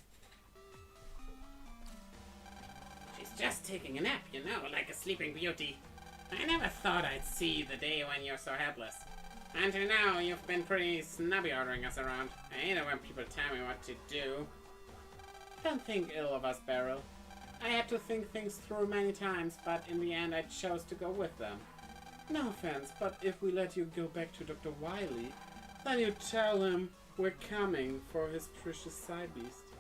She's just taking a nap, you know, like a sleeping beauty. I never thought I'd see the day when you're so helpless. Until now, you've been pretty snobby ordering us around. I hate it when people tell me what to do. Don't think ill of us, Beryl. I had to think things through many times, but in the end I chose to go with them. No offense, but if we let you go back to Dr. Wily, then you tell him we're coming for his precious side beast.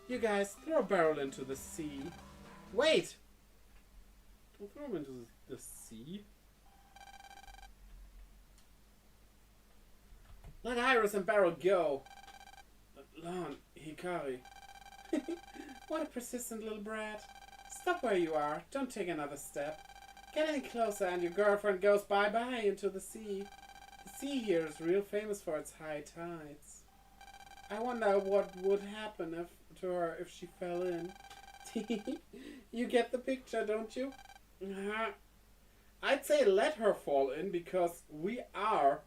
You guys, throw Beryl into the sea. Wait! Don't throw him into the sea. Let Iris and Beryl go. Lon, Hikari. What a persistent little brat. Stop where you are. Don't take another step. Get any closer and your girlfriend goes bye-bye into the sea. The sea here is real famous for its high tides. I wonder what would happen to her if she fell in. You get the picture, don't you? I'd say let her fall in because we are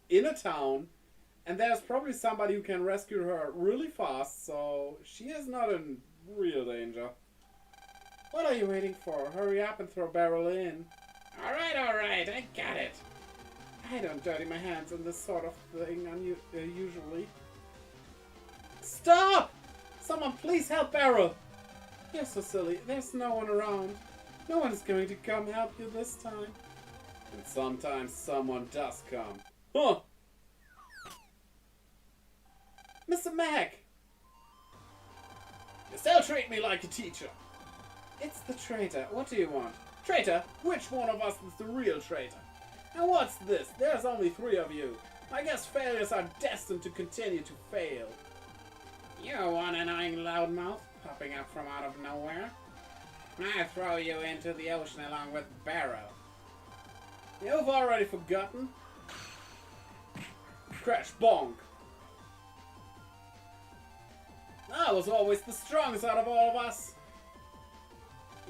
in a town and there's probably somebody who can rescue her really fast, so she is not in real danger. What are you waiting for? Hurry up and throw Beryl in. Alright, I got it. I don't dirty my hands on this sort of thing usually. Stop! Someone please help Beryl! You're so silly. There's no one around. No one is going to come help you this time. And sometimes someone does come. Huh! Mr. Mac! You still treat me like a teacher. It's the traitor. What do you want? Traitor? Which one of us is the real traitor? And what's this? There's only 3 of you. I guess failures are destined to continue to fail. You one annoying loudmouth popping up from out of nowhere. I throw you into the ocean along with Barrow. You've already forgotten? Crash bonk. I was always the strongest out of all of us.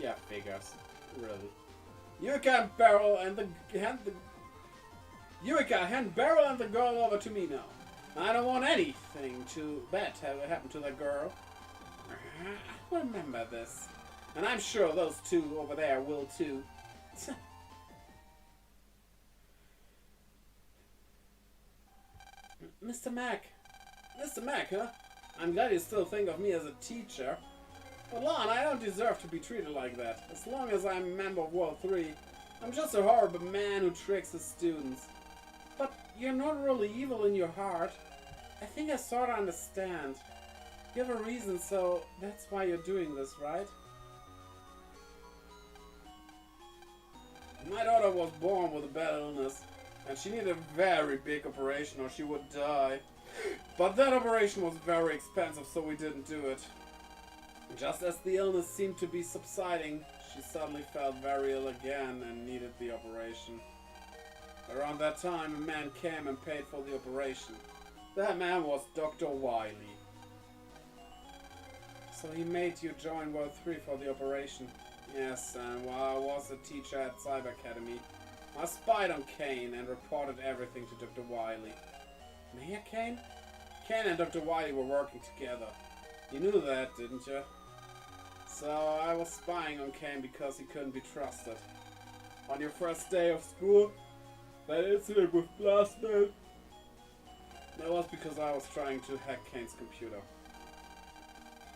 Yeah, figures. Really. Yuika, Barrel and Yuika, hand Barrel and the girl over to me now. I don't want anything bad to happen to the girl. I remember this. And I'm sure those 2 over there will too. Mr. Mac. Mr. Mac, huh? I'm glad you still think of me as a teacher. But Lon, I don't deserve to be treated like that. As long as I'm a member of World 3, I'm just a horrible man who tricks his students. But you're not really evil in your heart. I think I sort of understand. You have a reason, so that's why you're doing this, right? My daughter was born with a bad illness, and she needed a very big operation or she would die. But that operation was very expensive, so we didn't do it. Just as the illness seemed to be subsiding, she suddenly felt very ill again and needed the operation. Around that time, a man came and paid for the operation. That man was Dr. Wily. So he made you join World 3 for the operation. Yes, and while I was a teacher at Cyber Academy, I spied on Kane and reported everything to Dr. Wily. Mayor Kane? Kane and Dr. Wily were working together. You knew that, didn't you? So I was spying on Kane because he couldn't be trusted. On your first day of school, that incident with Blastman, that was because I was trying to hack Kane's computer.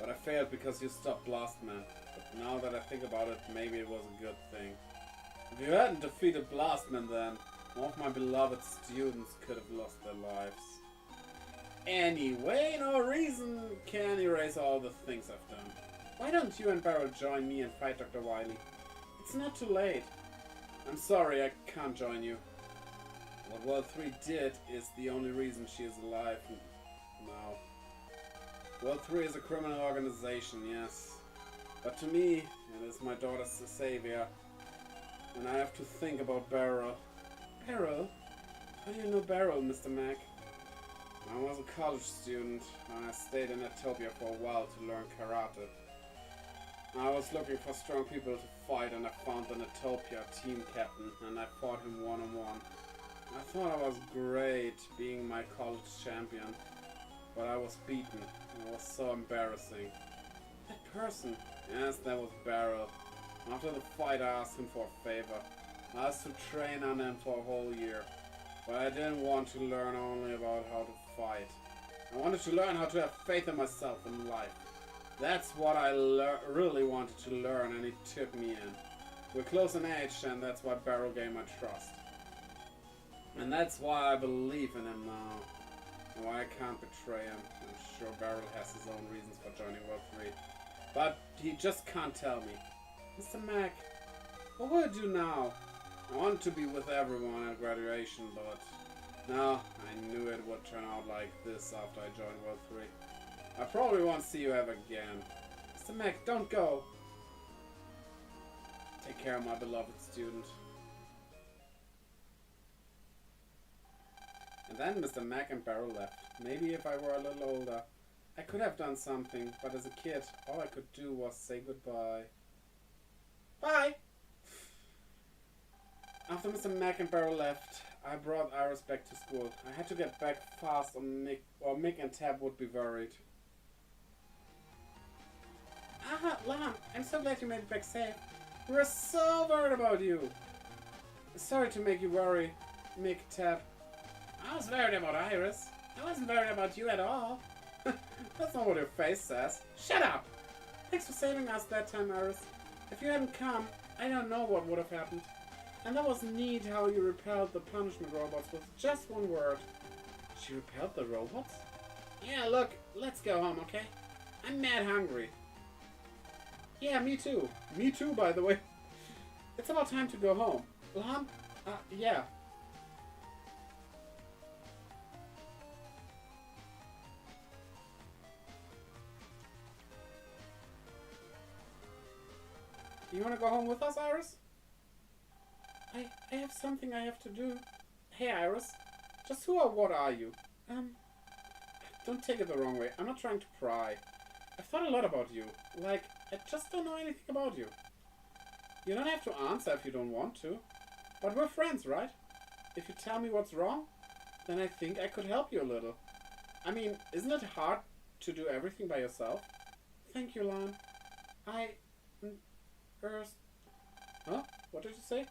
But I failed because you stopped Blastman. But now that I think about it, maybe it was a good thing. If you hadn't defeated Blastman then, all of my beloved students could have lost their lives. Anyway, no reason can erase all the things I've done. Why don't you and Barrow join me and fight Dr. Wily? It's not too late. I'm sorry, I can't join you. What World 3 did is the only reason she is alive now. World 3 is a criminal organization, yes. But to me, it is my daughter's savior. And I have to think about Barrow. Barrow? How do you know Barrow, Mr. Mac? I was a college student, and I stayed in Ethiopia for a while to learn karate. I was looking for strong people to fight, and I found an Ethiopia team captain, and I fought him one-on-one. I thought I was great, being my college champion, but I was beaten. It was so embarrassing. That person, yes, that was Barrow. After the fight, I asked him for a favor. I asked to train on him for a whole year, but I didn't want to learn only about how to fight. I wanted to learn how to have faith in myself and life. That's what I really wanted to learn, and he took me in. We're close in age, and that's why Barrow gained my trust. And that's why I believe in him now. And why I can't betray him. I'm sure Barrow has his own reasons for joining World 3. But he just can't tell me. Mr. Mac, what will I do now? I wanted to be with everyone at graduation, but no, I knew it would turn out like this after I joined World 3. I probably won't see you ever again. Mr. Mac, don't go. Take care of my beloved student. And then Mr. Mac and Barrow left. Maybe if I were a little older, I could have done something, but as a kid, all I could do was say goodbye. Bye! After Mr. Mac and Barrow left, I brought Iris back to school. I had to get back fast or Mick and Tab would be worried. Ah, Lon, I'm so glad you made it back safe. We were so worried about you. Sorry to make you worry, Mick, Tab. I was worried about Iris. I wasn't worried about you at all. That's not what your face says. Shut up! Thanks for saving us that time, Iris. If you hadn't come, I don't know what would have happened. And that was neat how you repelled the punishment robots with just one word. She repelled the robots? Yeah, look, let's go home, okay? I'm mad hungry. Yeah, me too. Me too, by the way. It's about time to go home. Lan? Yeah. You wanna go home with us, Iris? I have something I have to do. Hey, Iris. Just who or what are you? Don't take it the wrong way. I'm not trying to pry. I've thought a lot about you. Like, I just don't know anything about you. You don't have to answer if you don't want to. But we're friends, right? If you tell me what's wrong, then I think I could help you a little. I mean, isn't it hard to do everything by yourself? Thank you, Lan. Huh? What did you say?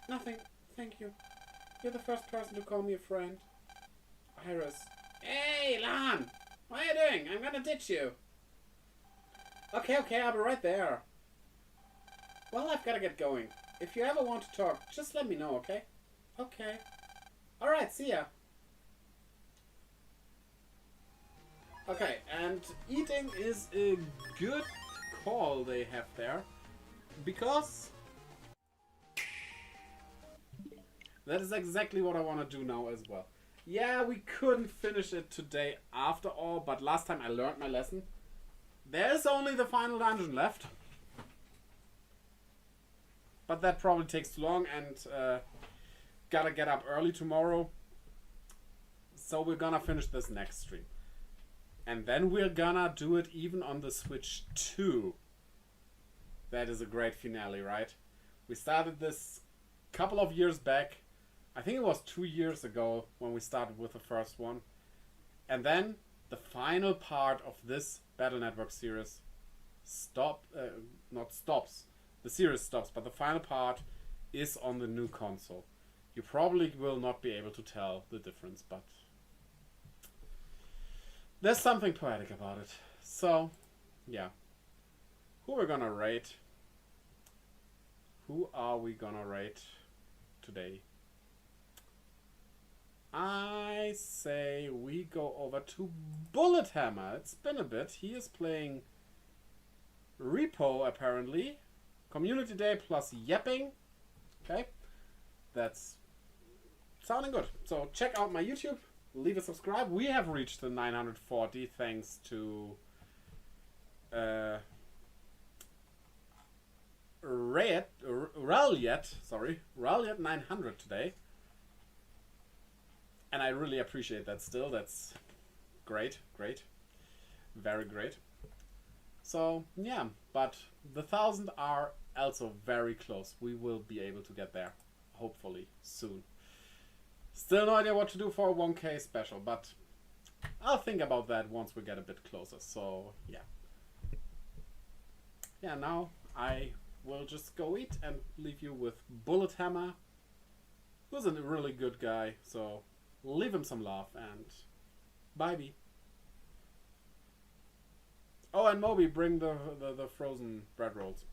Nothing. Thank you. You're the first person to call me a friend. Iris. Hey, Lan! What are you doing? I'm gonna ditch you. Okay, I'll be right there. Well, I've gotta get going. If you ever want to talk, just let me know, okay? Okay. Alright, see ya. Okay, and eating is a good call they have there. Because that is exactly what I want to do now as well. Yeah, we couldn't finish it today after all, but last time I learned my lesson. There's only the final dungeon left. But that probably takes too long, and gotta get up early tomorrow. So we're gonna finish this next stream. And then we're gonna do it even on the Switch 2. That is a great finale, right? We started this a couple of years back. I think it was 2 years ago when we started with the first one. And then the final part of this Battle Network series not stops. The series stops, but the final part is on the new console. You probably will not be able to tell the difference, but there's something poetic about it. So, yeah. Who we're gonna rate? Who are we gonna rate today? I say we go over to Bullet Hammer. It's been a bit. He is playing Repo, apparently. Community Day plus yapping. Okay. That's sounding good. So check out my YouTube. Leave a subscribe. We have reached the 940 thanks to Ralyet 900 today. And I really appreciate that still. That's great. Very great. So, yeah. But the 1,000 are also very close. We will be able to get there. Hopefully soon. Still no idea what to do for a 1K special. But I'll think about that once we get a bit closer. So, yeah. Yeah, now I will just go eat and leave you with Bullet Hammer. Who's a really good guy. So leave him some love and bye-bye. Oh, and Moby, bring the frozen bread rolls.